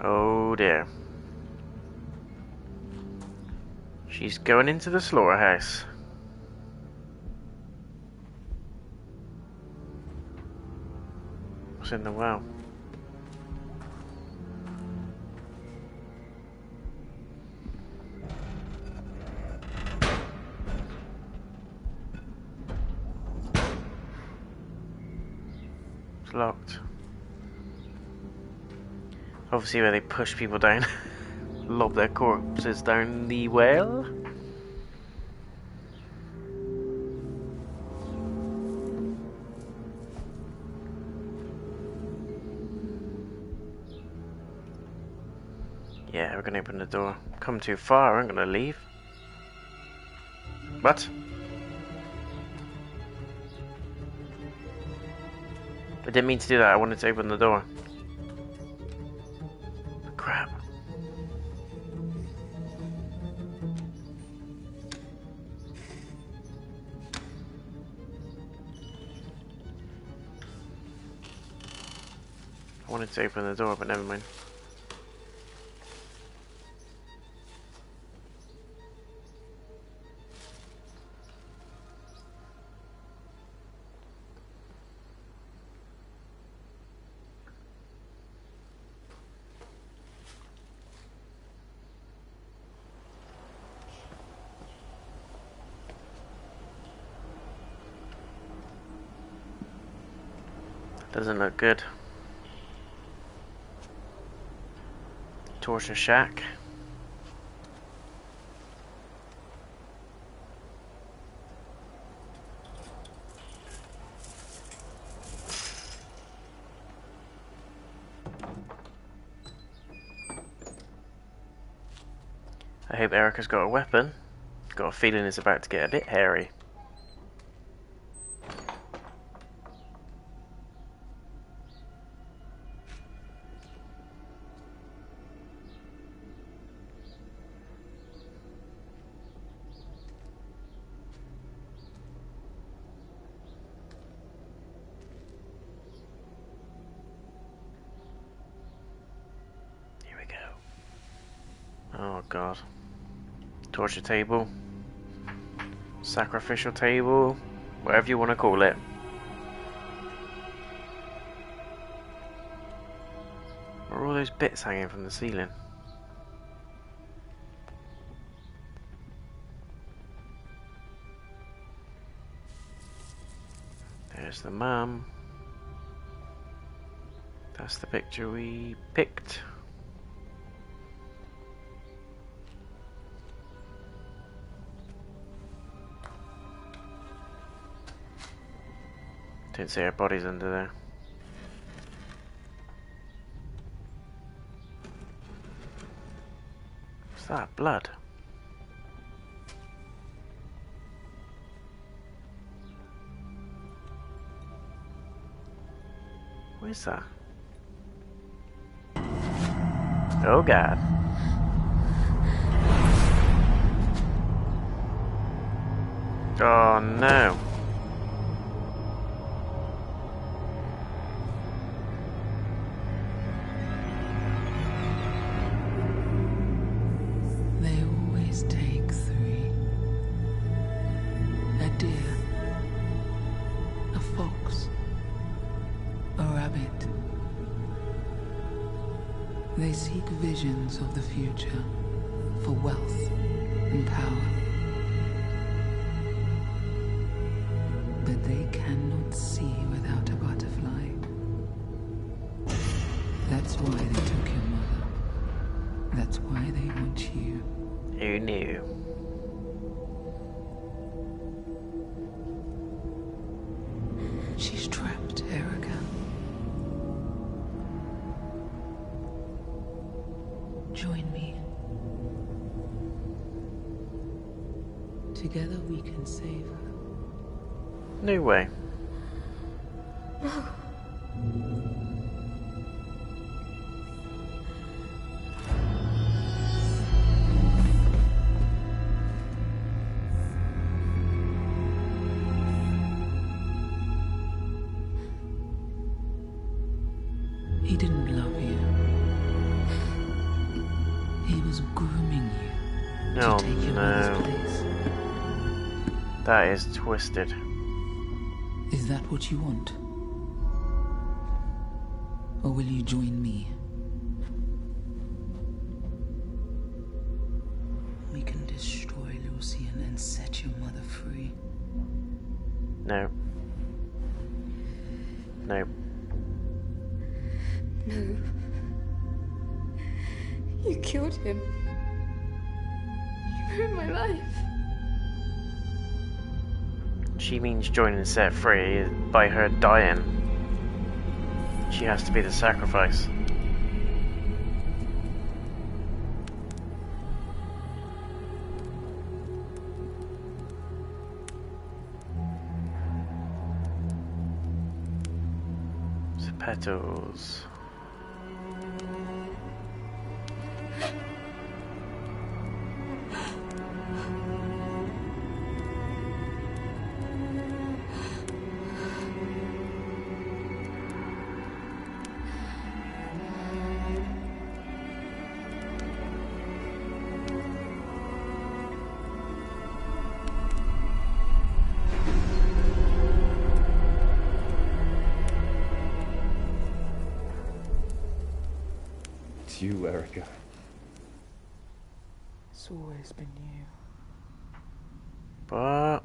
Oh dear. She's going into the slaughterhouse. What's in the well? It's locked. Obviously where they push people down. Lob their corpses down the well. Yeah, we're gonna open the door. Come too far, I'm gonna leave. What? I didn't mean to do that, I wanted to open the door. Crap. I wanted to open the door, but never mind. Doesn't look good. Torture shack. I hope Erica's got a weapon. Got a feeling it's about to get a bit hairy. Oh god. Torture table. Sacrificial table. Whatever you want to call it. Where are all those bits hanging from the ceiling? There's the mum. That's the picture we picked. Don't see our bodies under there. What's that? Blood? What is that? Oh god. Oh no. They seek visions of the future for wealth and power. But they cannot see without a butterfly. That's why they took your mother. That's why they want you. Who knew? She's trapped, Erica. Join me. Together we can save her. No way. He didn't love you. He was grooming you to take your mother's place. That is twisted. Is that what you want? Or will you join me? We can destroy Lucian and set your mother free. No. No. No. You killed him. You ruined my life. She means joining set free by her dying. She has to be the sacrifice. The petals. It's you, Erica. It's always been you. But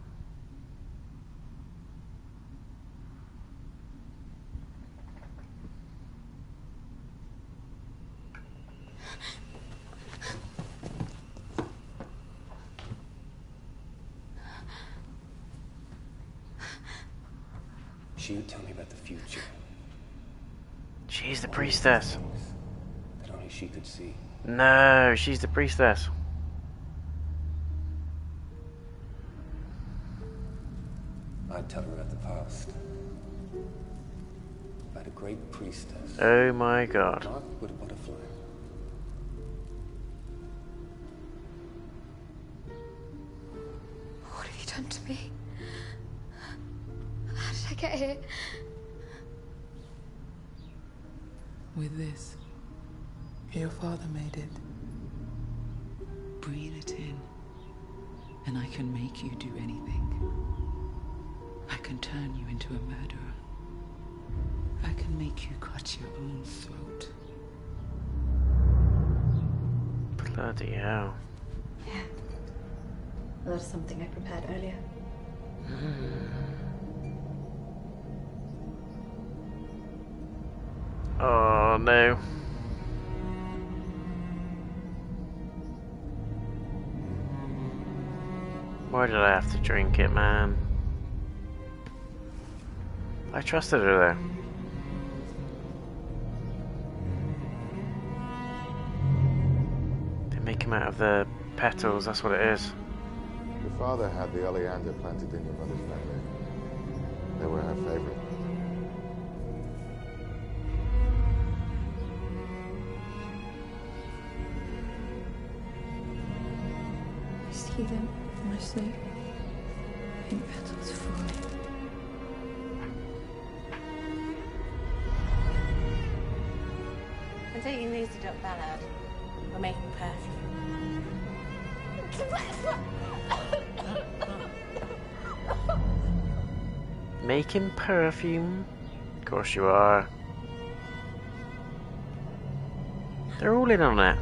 She would tell me about the future. she's the priestess. That only she could see. No, she's the priestess. I'd tell her about the past. About a great priestess. Oh my god. Marked with a butterfly. What have you done to me? How did I get here? With this, your father made it. Breathe it in, and I can make you do anything. I can turn you into a murderer. I can make you cut your own throat. Bloody hell. Yeah. Well, that's something I prepared earlier. Oh no. Why did I have to drink it, man? I trusted her there. They make him out of the petals, that's what it is. Your father had the oleander planted in your mother's family. They were her favorite. I see them for my sleep. Pink petals falling. I'm taking these to Dr. Ballard. We're making perfume. Making perfume? Of course you are. They're all in on it.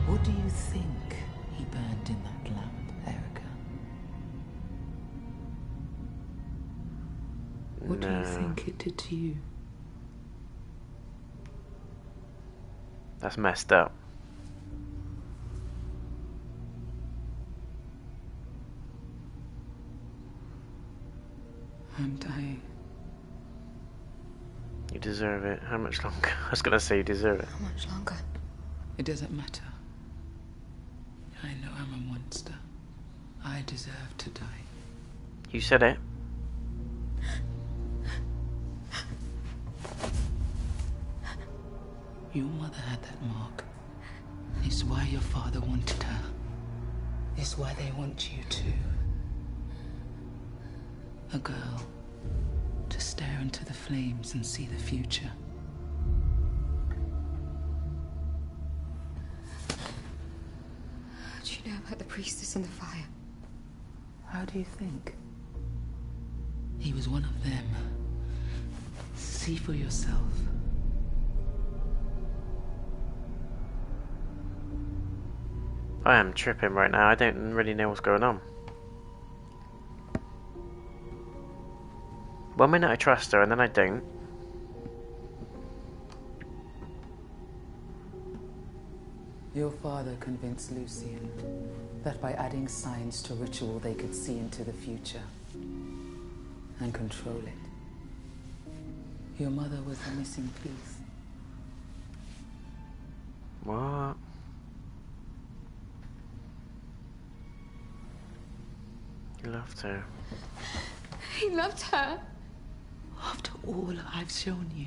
What do you think he burned in that lamp, Erica? What do you think it did to you? That's messed up. I'm dying. You deserve it. How much longer? I was gonna say you deserve it. How much longer? It doesn't matter. I know I'm a monster. I deserve to die. You said it. Your mother had that mark. It's why your father wanted her. It's why they want you too. A girl to stare into the flames and see the future. How do you know about the priestess and the fire? How do you think? He was one of them. See for yourself. I am tripping right now. I don't really know what's going on. One minute I trust her and then I don't. Your father convinced Lucian that by adding science to ritual they could see into the future and control it. Your mother was the missing piece. What? He loved her. He loved her. After all I've shown you,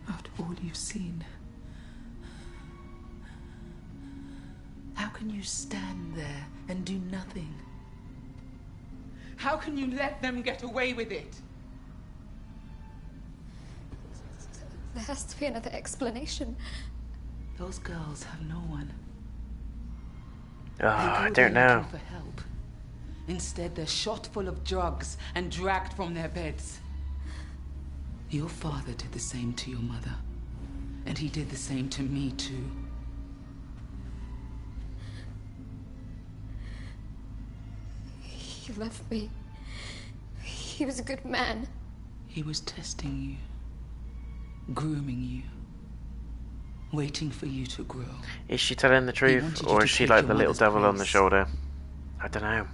after all you've seen, how can you stand there and do nothing? How can you let them get away with it? There has to be another explanation. Those girls have no one. Oh, I don't know. For help. Instead, they're shot full of drugs and dragged from their beds. Your father did the same to your mother. And he did the same to me, too. He loved me. He was a good man. He was testing you, grooming you, waiting for you to grow. Is she telling the truth, or is she like the little devil on the shoulder? I don't know.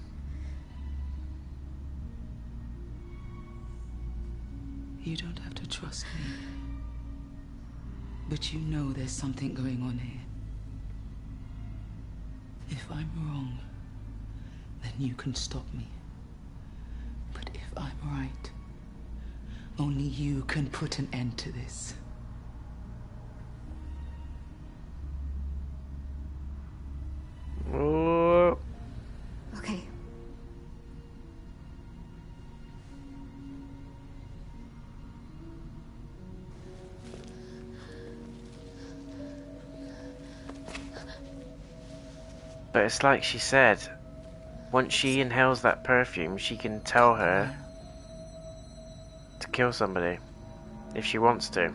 You don't have to trust me. But you know there's something going on here. If I'm wrong, then you can stop me. But if I'm right, only you can put an end to this. Okay. But it's like she said, once she inhales that perfume, she can tell her to kill somebody, if she wants to.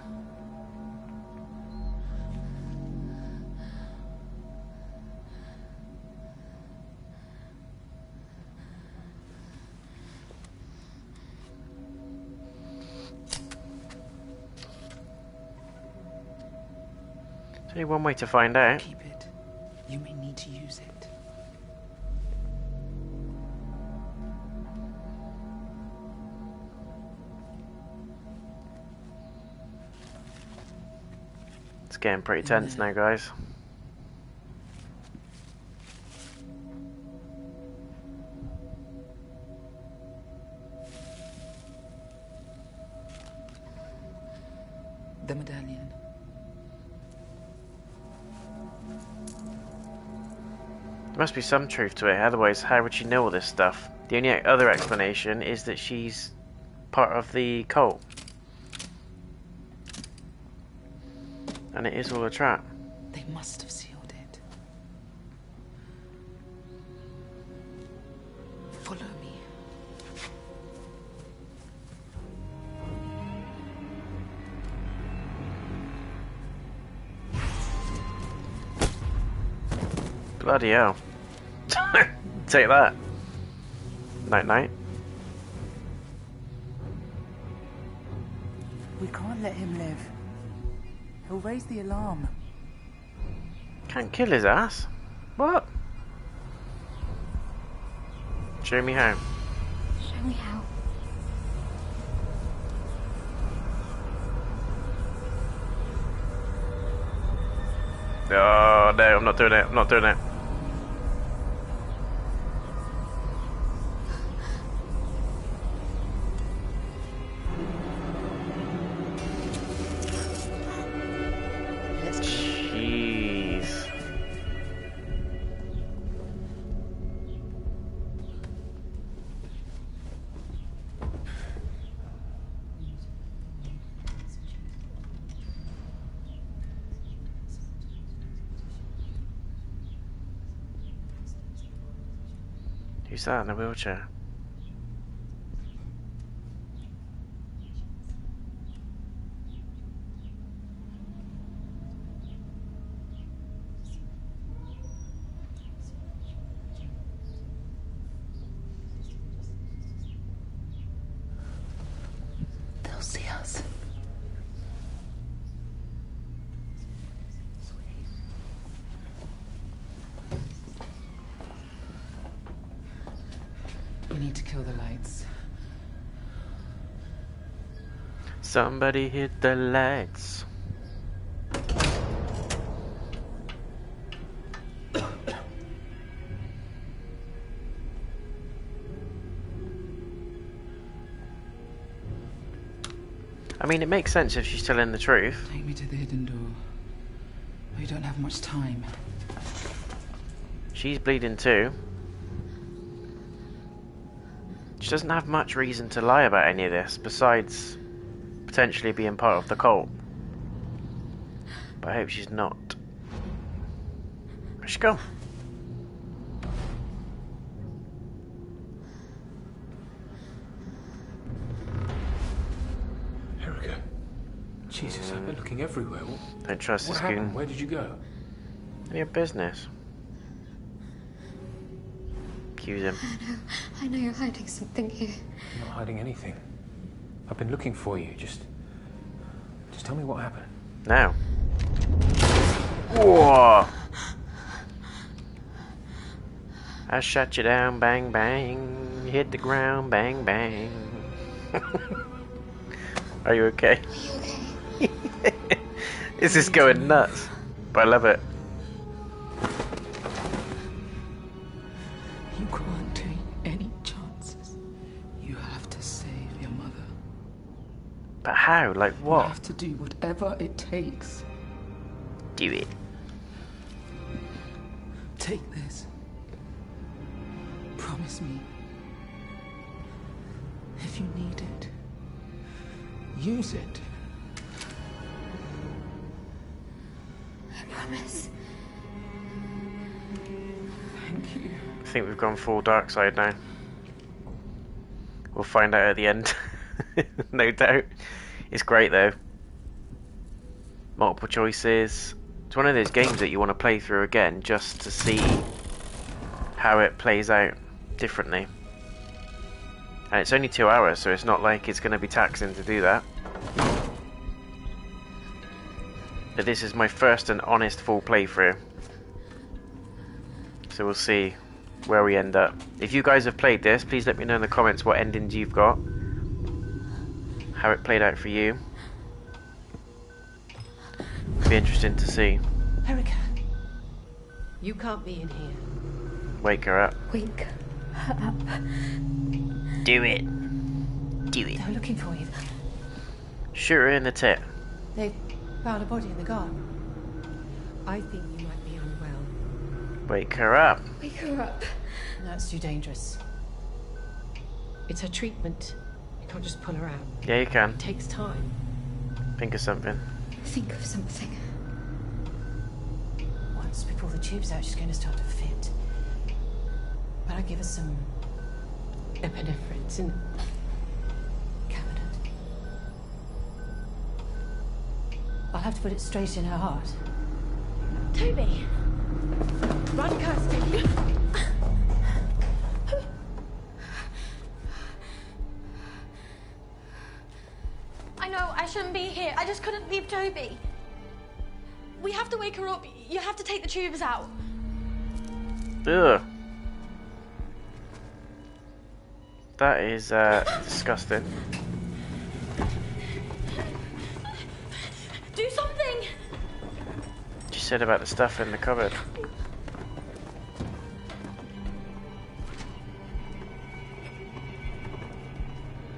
There's only one way to find out. Keep it. You may need to use it. It's getting pretty tense now, guys. The medallion. There must be some truth to it, otherwise how would she know all this stuff? The only other explanation is that she's part of the cult. And it is all a trap. They must have sealed it. Follow me. Bloody hell. Take that. Night night. We can't let him live. He'll raise the alarm. Can't kill his ass. What? Show me how. Show me how. Oh no, I'm not doing it. I'm not doing it. Jeez. Who's that in a wheelchair? They'll see us. Somebody hit the lights. I mean, it makes sense if she's telling the truth. Take me to the hidden door. We don't have much time. She's bleeding too. She doesn't have much reason to lie about any of this, besides potentially being part of the cult. But I hope she's not. Where'd she go? Erica. Jesus, I've been looking everywhere. Don't trust What this happened? goon. Where did you go? None of your business. Accuse him. I know you're hiding something here. I'm not hiding anything. I've been looking for you. Just tell me what happened. Now. Whoa! I shut you down, bang bang. You hit the ground, bang bang. Are you okay? This is going nuts, but I love it. You can't take any chances. You have to save your mother. But how? Like You what? have to do whatever it takes. Do it. Take this. Promise me. If you need it, use it. I promise. Thank you. I think we've gone full dark side now. We'll find out at the end. No doubt. It's great though. Multiple choices. It's one of those games that you want to play through again just to see how it plays out differently. And it's only 2 hours, so it's not like it's going to be taxing to do that. But this is my first and honest full playthrough. So we'll see where we end up. If you guys have played this, please let me know in the comments what endings you've got. How it played out for you. Be interesting to see. Erica, you can't be in here. Wake her up. Wake her up. Do it. Do it. They're looking for you. Shoot her in the tit. They found a body in the garden. I think you might be unwell. Wake her up. Wake her up. That's too dangerous. It's her treatment. You can't just pull her out. Yeah, you can. It takes time. Think of something. Think of something. Once we pull the tubes out, she's going to start to fit. But I give her some epinephrine. It's in the cabinet. I'll have to put it straight in her heart. Toby! Run, Kirsty! I know, I shouldn't be here. I just couldn't leave Toby. We have to wake her up. You have to take the tubes out. Ugh. That is disgusting. Do something! She said about the stuff in the cupboard.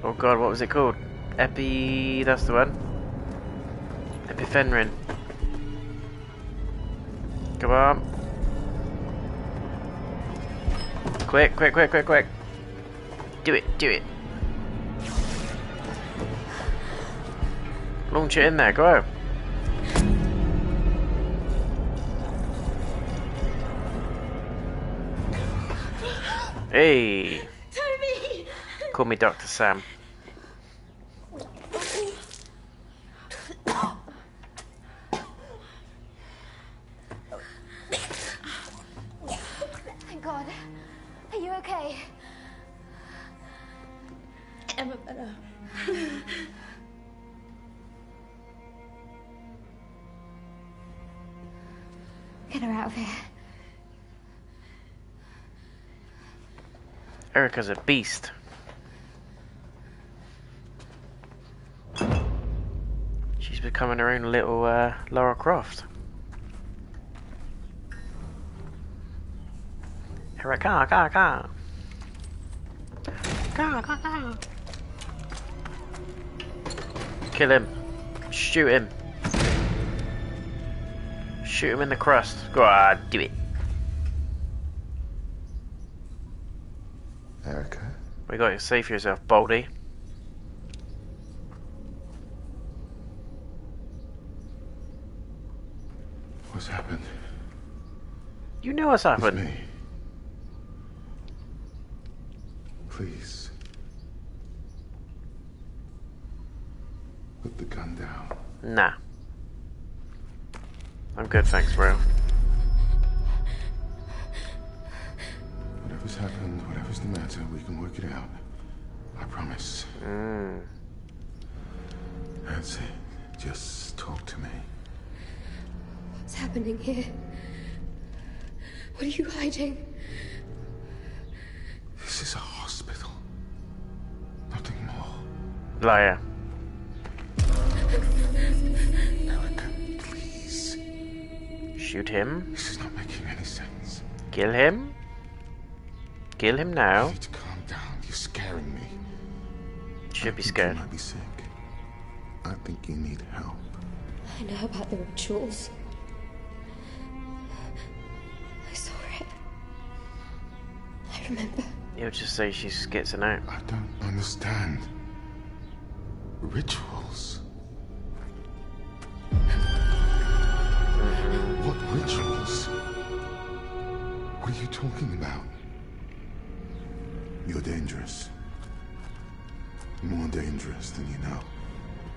Oh god, what was it called? That's the one. Epinephrine. Come on. Quick, quick, quick, quick, quick. Do it, do it. Launch it in there, go. Hey. Toby! Call me Dr. Sam. Thank God. Are you okay? Emma better. Get her out of here. Erica's a beast. She's becoming her own little Lara Croft. Erica, ka. Kill him. Shoot him. Shoot him in the crust. Go on, do it. Erica? We got you safe yourself, Baldy. What's happened? You know what's happened. It's me. Please. Put the gun down. Nah. I'm good, thanks, bro. Whatever's happened, whatever's the matter, we can work it out. I promise. That's it. Just talk to me. What's happening here? What are you hiding? This is a hospital. Nothing more. Liar. Erica, please. Shoot him. This is not making any sense. Kill him. Kill him now. You need to calm down. You're scaring me. Should be scared. You might be sick. I think you need help. I know about the rituals. I saw it. I remember. He'll just say she gets a note. I don't understand. Rituals? What rituals? What are you talking about? You're dangerous. More dangerous than you know.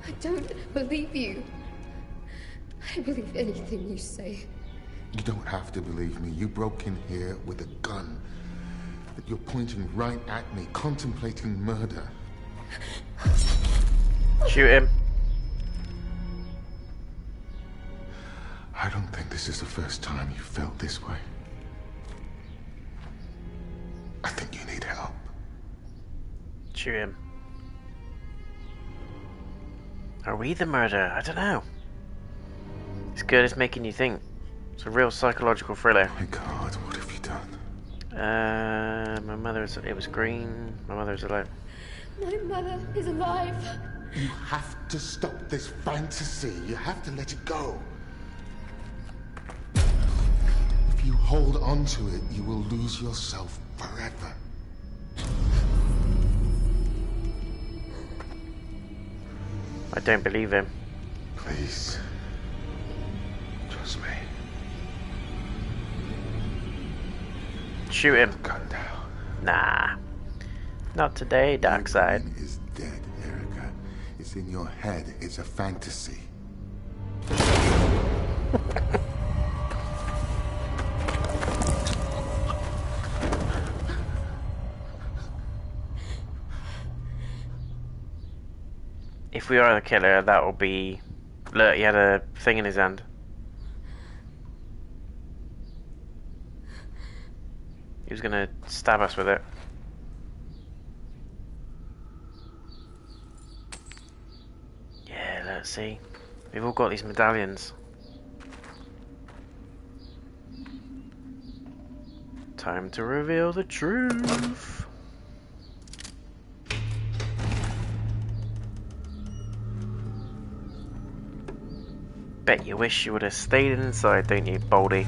I don't believe you. I don't believe anything you say. You don't have to believe me. You broke in here with a gun. You're pointing right at me, contemplating murder. Shoot him. I don't think this is the first time you felt this way. I think you need help. Shoot him. Are we the murderer? I don't know. It's good, it's making you think. It's a real psychological thriller. My God, what have you done? My mother's... It was green. My mother's alive. My mother is alive. You have to stop this fantasy. You have to let it go. If you hold on to it, you will lose yourself forever. I don't believe him. Please. Trust me. Shoot him. Gun down. Nah. Not today, Darkseid. Your brain is dead, Erica. It's in your head. It's a fantasy. If we are the killer, that will be... Look, he had a thing in his hand. He was gonna stab us with it. Yeah, let's see. We've all got these medallions. Time to reveal the truth. Bet you wish you would have stayed inside, don't you, Baldy?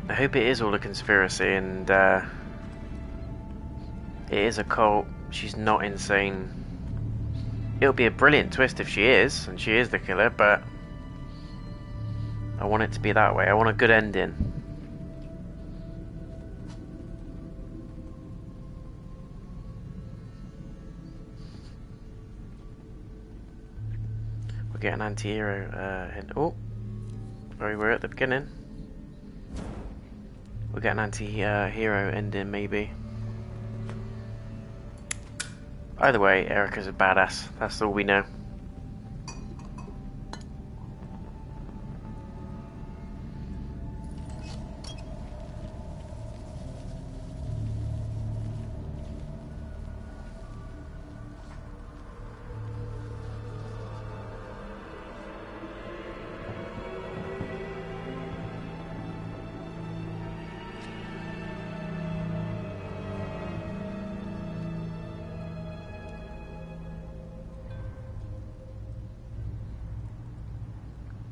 I hope it is all a conspiracy and it is a cult. She's not insane. It'll be a brilliant twist if she is, and she is the killer, but I want it to be that way. I want a good ending. We'll get an anti-hero hint. Oh, where we were at the beginning. We'll get an anti-hero ending, maybe. Either way, Erica's a badass. That's all we know.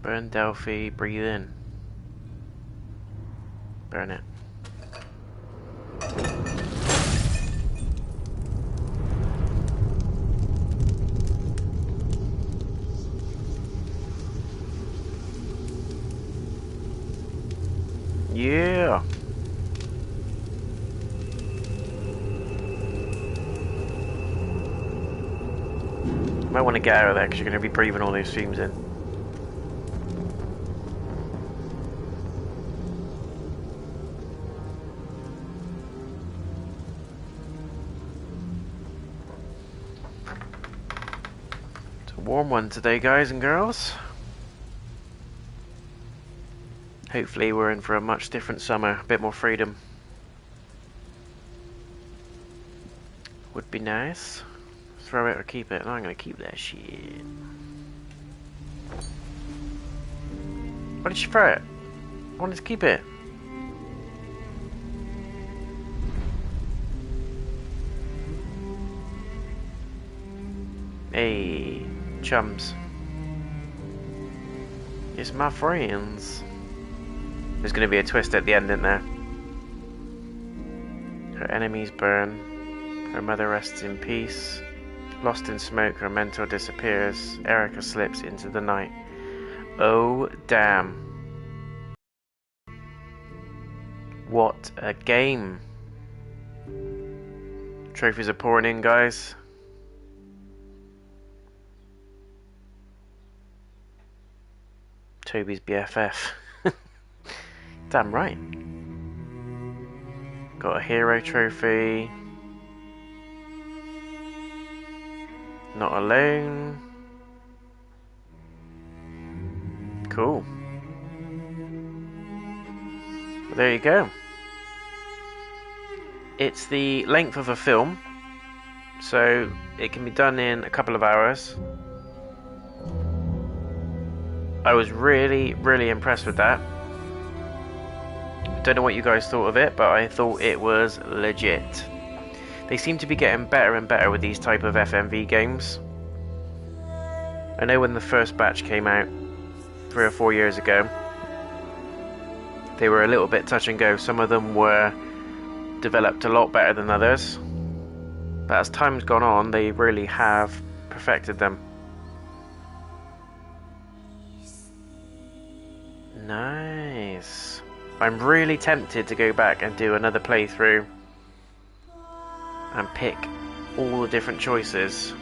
Burn Delphi, breathe in. Burn it. Yeah. Might want to get out of there because you're going to be breathing all those fumes in. Warm one today, guys and girls. Hopefully we're in for a much different summer, a bit more freedom. Would be nice. Throw it or keep it. No, I'm gonna keep that shit. Why did you throw it? I wanted to keep it. Hey, chums. It's my friends. There's going to be a twist at the end, isn't there? Her enemies burn. Her mother rests in peace. Lost in smoke, her mentor disappears. Erica slips into the night. Oh, damn. What a game. Trophies are pouring in, guys. Toby's BFF. Damn right. Got a hero trophy. Not alone. Cool. Well, there you go. It's the length of a film, so it can be done in a couple of hours. I was really, really impressed with that. Don't know what you guys thought of it, but I thought it was legit. They seem to be getting better and better with these type of FMV games. I know when the first batch came out 3 or 4 years ago, they were a little bit touch and go. Some of them were developed a lot better than others, but as time's gone on, they really have perfected them. Nice. I'm really tempted to go back and do another playthrough and pick all the different choices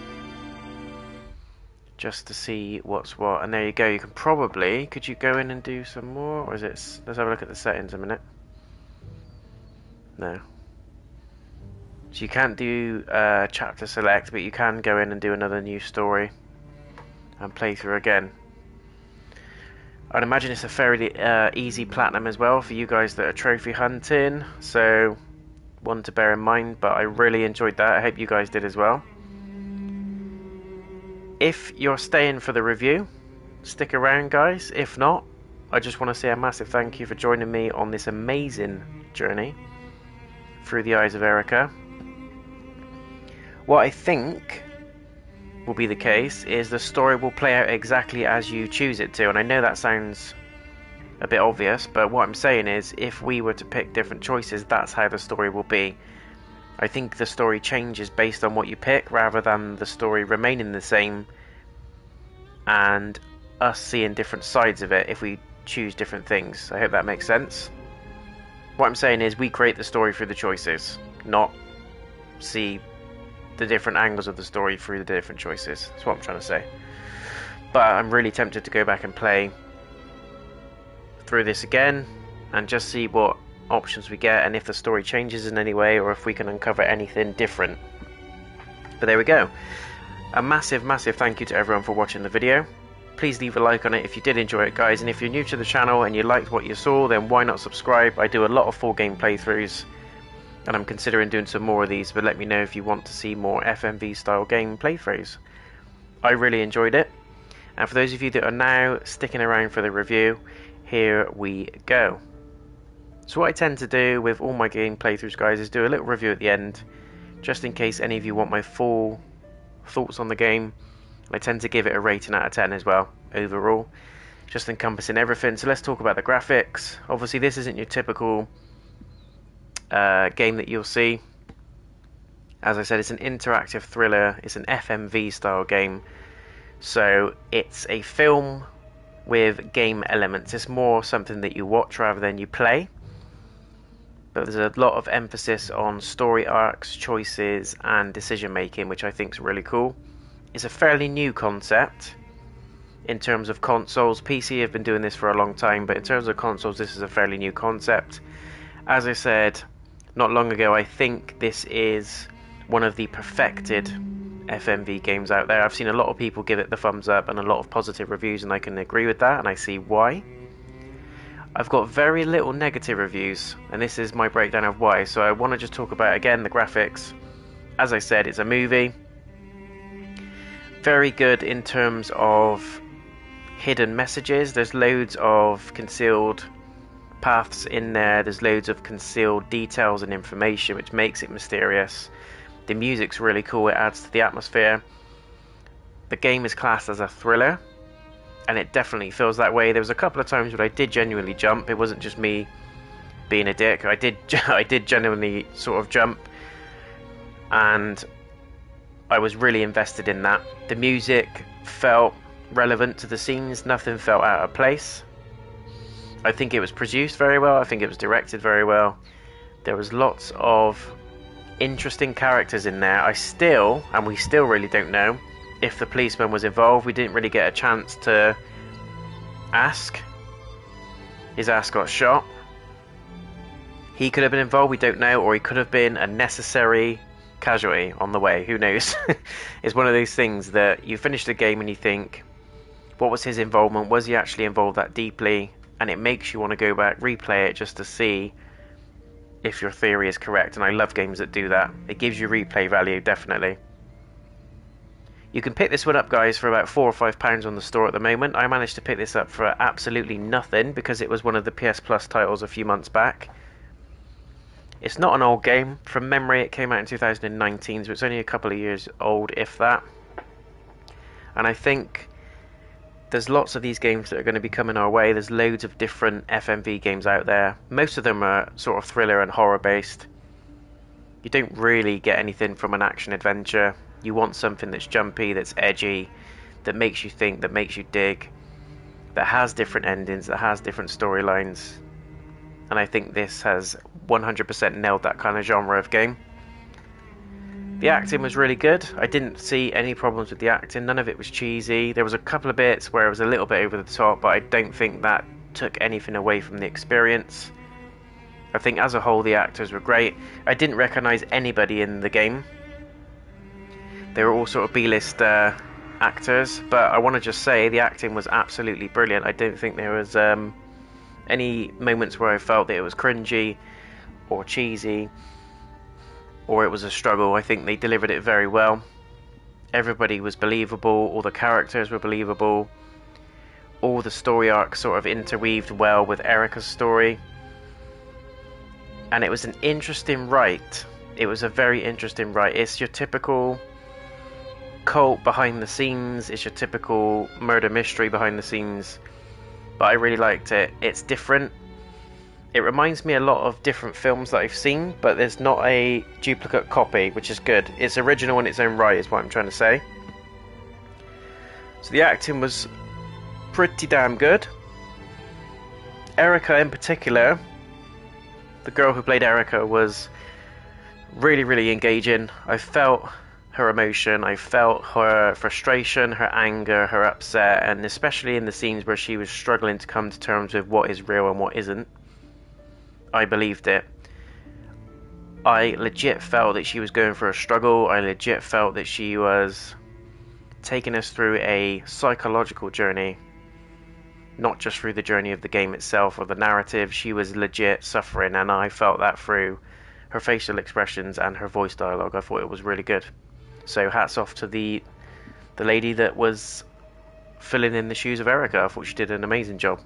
just to see what's what. And there you go. You can probably, could you go in and do some more, or is it, let's have a look at the settings a minute. No, so you can't do chapter select, but you can go in and do another new story and play through again. I'd imagine it's a fairly easy platinum as well for you guys that are trophy hunting, so one to bear in mind, but I really enjoyed that. I hope you guys did as well. If you're staying for the review, stick around, guys. If not, I just want to say a massive thank you for joining me on this amazing journey through the eyes of Erica. What I think will be the case is the story will play out exactly as you choose it to, and I know that sounds a bit obvious, but what I'm saying is if we were to pick different choices, that's how the story will be. I think the story changes based on what you pick rather than the story remaining the same and us seeing different sides of it if we choose different things. I hope that makes sense. What I'm saying is we create the story through the choices, not see the different angles of the story through the different choices. That's what I'm trying to say. But I'm really tempted to go back and play through this again and just see what options we get and if the story changes in any way or if we can uncover anything different. But there we go. A massive thank you to everyone for watching the video. Please leave a like on it if you did enjoy it, guys, and if you're new to the channel and you liked what you saw, then why not subscribe? I do a lot of full game playthroughs and I'm considering doing some more of these, but let me know if you want to see more FMV style game playthroughs. I really enjoyed it, and for those of you that are now sticking around for the review, here we go. So what I tend to do with all my game playthroughs, guys, is do a little review at the end, just in case any of you want my full thoughts on the game. I tend to give it a rating out of 10 as well, overall, just encompassing everything. So let's talk about the graphics. Obviously this isn't your typical game that you'll see. As I said, it's an interactive thriller, it's an FMV style game, so it's a film with game elements. It's more something that you watch rather than you play, but there's a lot of emphasis on story arcs, choices and decision making, which I think is really cool. It's a fairly new concept in terms of consoles. PC have been doing this for a long time, but in terms of consoles, this is a fairly new concept. As I said not long ago, I think this is one of the perfected FMV games out there. I've seen a lot of people give it the thumbs up and a lot of positive reviews, and I can agree with that, and I see why. I've got very little negative reviews, and this is my breakdown of why. So I want to just talk about, again, the graphics. As I said, it's a movie. Very good in terms of hidden messages. There's loads of concealed paths in there. There's loads of concealed details and information, which makes it mysterious. The music's really cool. It adds to the atmosphere. The game is classed as a thriller, and it definitely feels that way. There was a couple of times when I did genuinely jump. It wasn't just me being a dick. I did genuinely sort of jump, and I was really invested in that. The music felt relevant to the scenes. Nothing felt out of place. I think it was produced very well. I think it was directed very well. There was lots of interesting characters in there. We still really don't know if the policeman was involved. We didn't really get a chance to ask. His ass got shot. He could have been involved, we don't know, or he could have been a necessary casualty on the way, who knows. It's one of those things that you finish the game and you think, what was his involvement? Was he actually involved that deeply? And it makes you want to go back, replay it, just to see if your theory is correct. And I love games that do that. It gives you replay value, definitely. You can pick this one up, guys, for about £4 or £5 on the store at the moment. I managed to pick this up for absolutely nothing because it was one of the PS Plus titles a few months back. It's not an old game. From memory, it came out in 2019, so it's only a couple of years old, if that. And I think there's lots of these games that are going to be coming our way. There's loads of different FMV games out there. Most of them are sort of thriller and horror based. You don't really get anything from an action adventure. You want something that's jumpy, that's edgy, that makes you think, that makes you dig, that has different endings, that has different storylines. And I think this has 100% nailed that kind of genre of game. The acting was really good. I didn't see any problems with the acting. None of it was cheesy. There was a couple of bits where it was a little bit over the top, but I don't think that took anything away from the experience. I think as a whole the actors were great. I didn't recognise anybody in the game. They were all sort of B-list actors, but I want to just say the acting was absolutely brilliant. I don't think there was any moments where I felt that it was cringy or cheesy or it was a struggle. I think they delivered it very well. Everybody was believable, all the characters were believable, all the story arcs sort of interweaved well with Erica's story, and it was an interesting write. It was a very interesting write. It's your typical cult behind the scenes, it's your typical murder mystery behind the scenes, but I really liked it. It's different. It reminds me a lot of different films that I've seen, but there's not a duplicate copy, which is good. It's original in its own right, is what I'm trying to say. So the acting was pretty damn good. Erica in particular, the girl who played Erica, was really, really engaging. I felt her emotion, I felt her frustration, her anger, her upset, and especially in the scenes where she was struggling to come to terms with what is real and what isn't. I believed it. I legit felt that she was going through a struggle. I legit felt that she was taking us through a psychological journey, not just through the journey of the game itself or the narrative. She was legit suffering, and I felt that through her facial expressions and her voice dialogue. I thought it was really good. So hats off to the lady that was filling in the shoes of Erica. I thought she did an amazing job.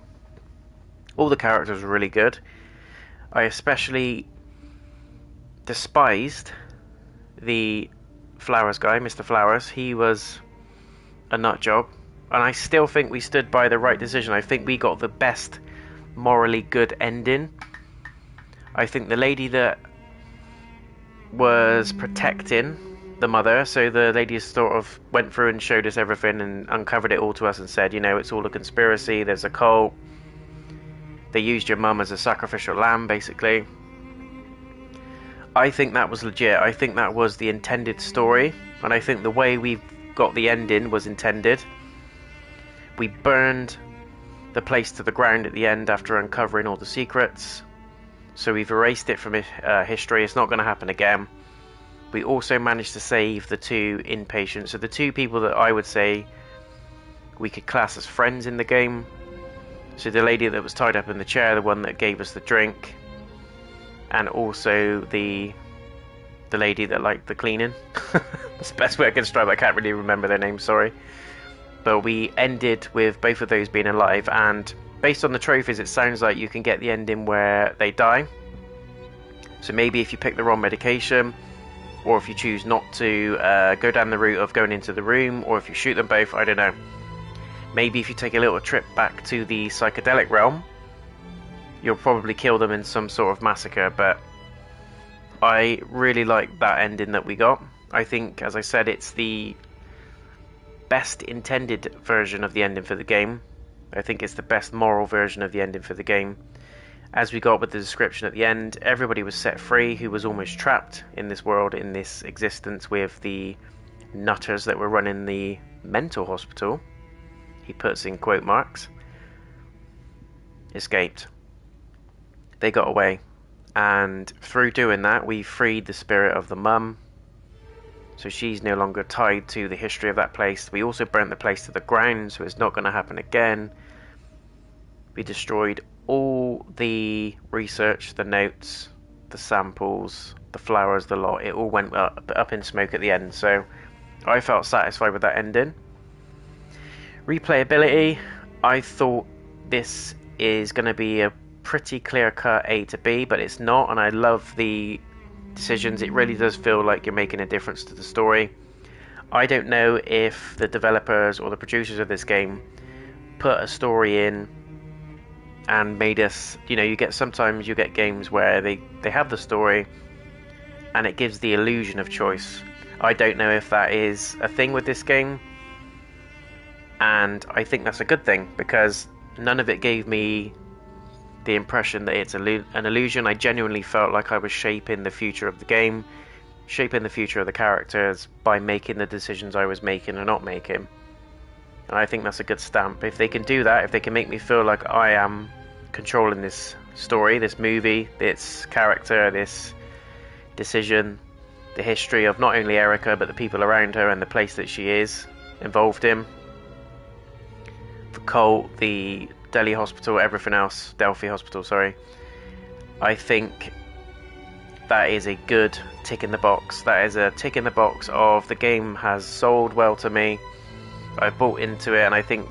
All the characters were really good. I especially despised the Flowers guy, Mr. Flowers. He was a nut job, and I still think we stood by the right decision. I think we got the best morally good ending. I think the lady that was protecting the mother, so the lady sort of went through and showed us everything and uncovered it all to us and said, you know, it's all a conspiracy, there's a cult, they used your mum as a sacrificial lamb, basically. I think that was legit. I think that was the intended story, and I think the way we got the ending was intended. We burned the place to the ground at the end after uncovering all the secrets, so we've erased it from history. It's not going to happen again. We also managed to save the two inpatients, so the two people that I would say we could class as friends in the game. So the lady that was tied up in the chair, the one that gave us the drink, and also the lady that liked the cleaning. That's the best way I can describe it. I can't really remember their names, sorry. But we ended with both of those being alive, and based on the trophies it sounds like you can get the ending where they die. So maybe if you pick the wrong medication, or if you choose not to go down the route of going into the room, or if you shoot them both, I don't know. Maybe if you take a little trip back to the psychedelic realm, you'll probably kill them in some sort of massacre. But I really like that ending that we got. I think, as I said, it's the best intended version of the ending for the game. I think it's the best moral version of the ending for the game. As we got with the description at the end, everybody was set free who was almost trapped in this world, in this existence, with the nutters that were running the mental hospital. He puts in quote marks. Escaped. They got away. And through doing that, we freed the spirit of the mum. So she's no longer tied to the history of that place. We also burnt the place to the ground, so it's not going to happen again. We destroyed all the research, the notes, the samples, the flowers, the lot. It all went up in smoke at the end. So I felt satisfied with that ending. Replayability, I thought this is going to be a pretty clear-cut A to B, but it's not, and I love the decisions. It really does feel like you're making a difference to the story. I don't know if the developers or the producers of this game put a story in and made us, you know, sometimes you get games where they have the story and it gives the illusion of choice. I don't know if that is a thing with this game, and I think that's a good thing, because none of it gave me the impression that it's an illusion. I genuinely felt like I was shaping the future of the game, shaping the future of the characters by making the decisions I was making or not making. And I think that's a good stamp. If they can do that, if they can make me feel like I am controlling this story, this movie, this character, this decision, the history of not only Erica but the people around her and the place that she is involved in, the cult, the Delphi Hospital, sorry. I think that is a good tick in the box. That is a tick in the box of the game has sold well to me. I've bought into it, and I think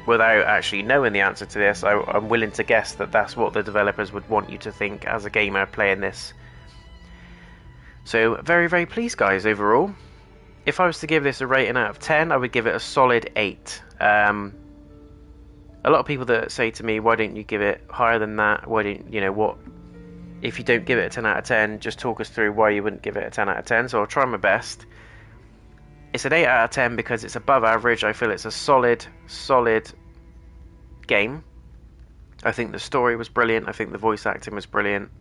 without actually knowing the answer to this, I'm willing to guess that that's what the developers would want you to think as a gamer playing this. So very, very pleased, guys, overall. If I was to give this a rating out of 10, I would give it a solid 8. A lot of people that say to me, why don't you give it higher than that? Why don't, what, if you don't give it a 10 out of 10, just talk us through why you wouldn't give it a 10 out of 10. So I'll try my best. It's an 8 out of 10 because it's above average. I feel it's a solid game. I think the story was brilliant. I think the voice acting was brilliant.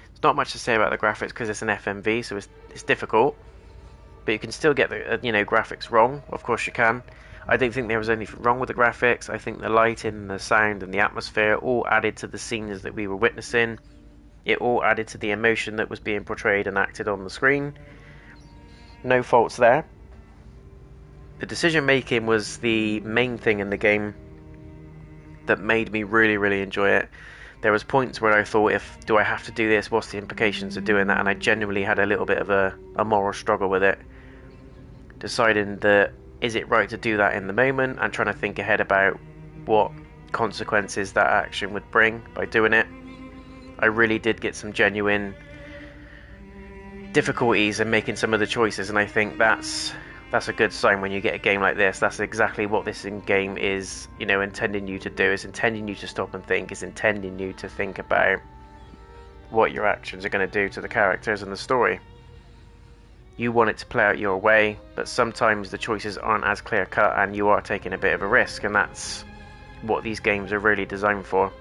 There's not much to say about the graphics because it's an FMV, so it's difficult. But you can still get the graphics wrong. Of course you can. I don't think there was anything wrong with the graphics. I think the lighting, the sound, and the atmosphere all added to the scenes that we were witnessing. It all added to the emotion that was being portrayed and acted on the screen. No faults there. The decision making was the main thing in the game that made me really enjoy it. There was points where I thought, do I have to do this? What's the implications of doing that? And I genuinely had a little bit of a moral struggle with it. Deciding that, is it right to do that in the moment? And trying to think ahead about what consequences that action would bring by doing it. I really did get some genuine difficulties in making some of the choices, and I think that's a good sign when you get a game like this. That's exactly what this game is, you know, intending you to do. It's intending you to stop and think. It's intending you to think about what your actions are going to do to the characters and the story. You want it to play out your way, but sometimes the choices aren't as clear cut and you are taking a bit of a risk, and that's what these games are really designed for.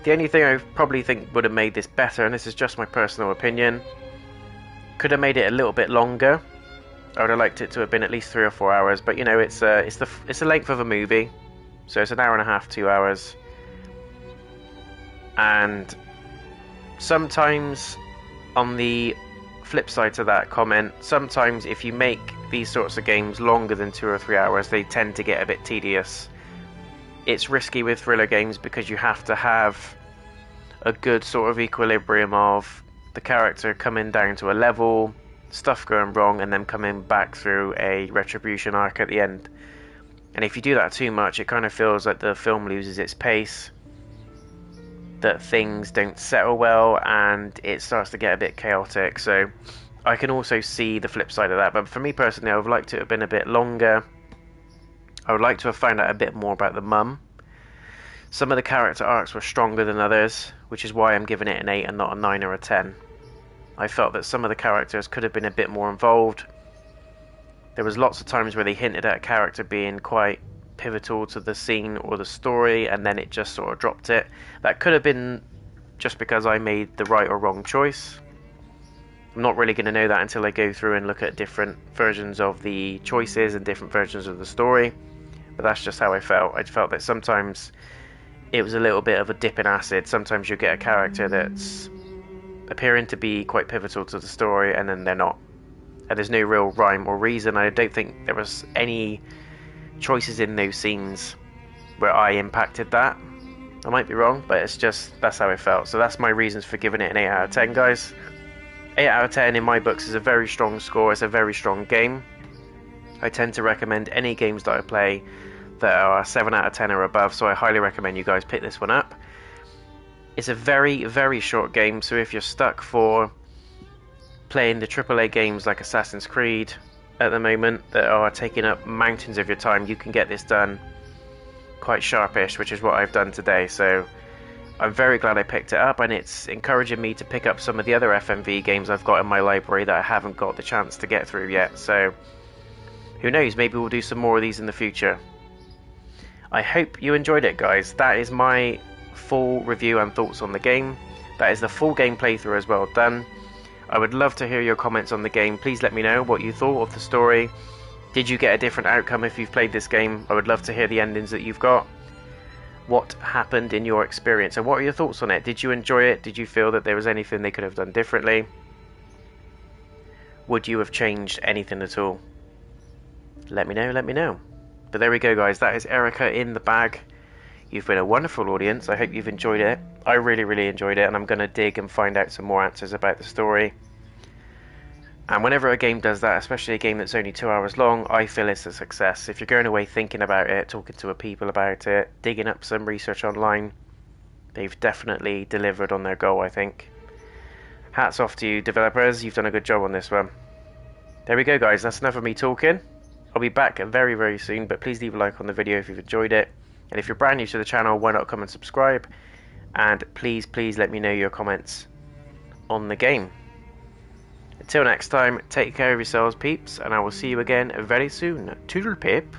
The only thing I probably think would have made this better, and this is just my personal opinion, could have made it a little bit longer. I would have liked it to have been at least 3 or 4 hours, but you know, it's the length of a movie, so it's an hour and a half, 2 hours. And sometimes, on the flip side to that comment, sometimes if you make these sorts of games longer than 2 or 3 hours, they tend to get a bit tedious. It's risky with thriller games because you have to have a good sort of equilibrium of the character coming down to a level, stuff going wrong, and then coming back through a retribution arc at the end. And if you do that too much, it kind of feels like the film loses its pace, that things don't settle well, and it starts to get a bit chaotic. So I can also see the flip side of that, but for me personally, I would like to have been a bit longer. I would like to have found out a bit more about the mum. Some of the character arcs were stronger than others, which is why I'm giving it an 8 and not a 9 or a 10. I felt that some of the characters could have been a bit more involved. There was lots of times where they hinted at a character being quite pivotal to the scene or the story, and then it just sort of dropped it. That could have been just because I made the right or wrong choice. I'm not really going to know that until I go through and look at different versions of the choices and different versions of the story. But that's just how I felt. I felt that sometimes it was a little bit of a dip in acid. Sometimes you get a character that's appearing to be quite pivotal to the story, and then they're not. And there's no real rhyme or reason. I don't think there was any choices in those scenes where I impacted that. I might be wrong, but it's just, that's how I felt. So that's my reasons for giving it an 8 out of 10, guys. 8 out of 10 in my books is a very strong score. It's a very strong game. I tend to recommend any games that I play that are 7 out of 10 or above, so I highly recommend you guys pick this one up. It's a very short game, so if you're stuck for playing the AAA games like Assassin's Creed at the moment that are taking up mountains of your time, you can get this done quite sharpish, which is what I've done today. So I'm very glad I picked it up, and it's encouraging me to pick up some of the other FMV games I've got in my library that I haven't got the chance to get through yet. So who knows, maybe we'll do some more of these in the future. I hope you enjoyed it, guys. That is my full review and thoughts on the game. That is the full game playthrough as well done. I would love to hear your comments on the game. Please let me know what you thought of the story. Did you get a different outcome if you've played this game? I would love to hear the endings that you've got. What happened in your experience, and what are your thoughts on it? Did you enjoy it? Did you feel that there was anything they could have done differently? Would you have changed anything at all? Let me know. But there we go, guys. That is Erica in the bag. You've been a wonderful audience. I hope you've enjoyed it. I really enjoyed it, and I'm going to dig and find out some more answers about the story. And whenever a game does that, especially a game that's only 2 hours long, I feel it's a success. If you're going away thinking about it, talking to people about it, digging up some research online, they've definitely delivered on their goal, I think. Hats off to you, developers. You've done a good job on this one. There we go, guys. That's enough of me talking. I'll be back very soon, but please leave a like on the video if you've enjoyed it. And if you're brand new to the channel, why not come and subscribe? And please let me know your comments on the game. Until next time, take care of yourselves, peeps, and I will see you again very soon. Toodle pip.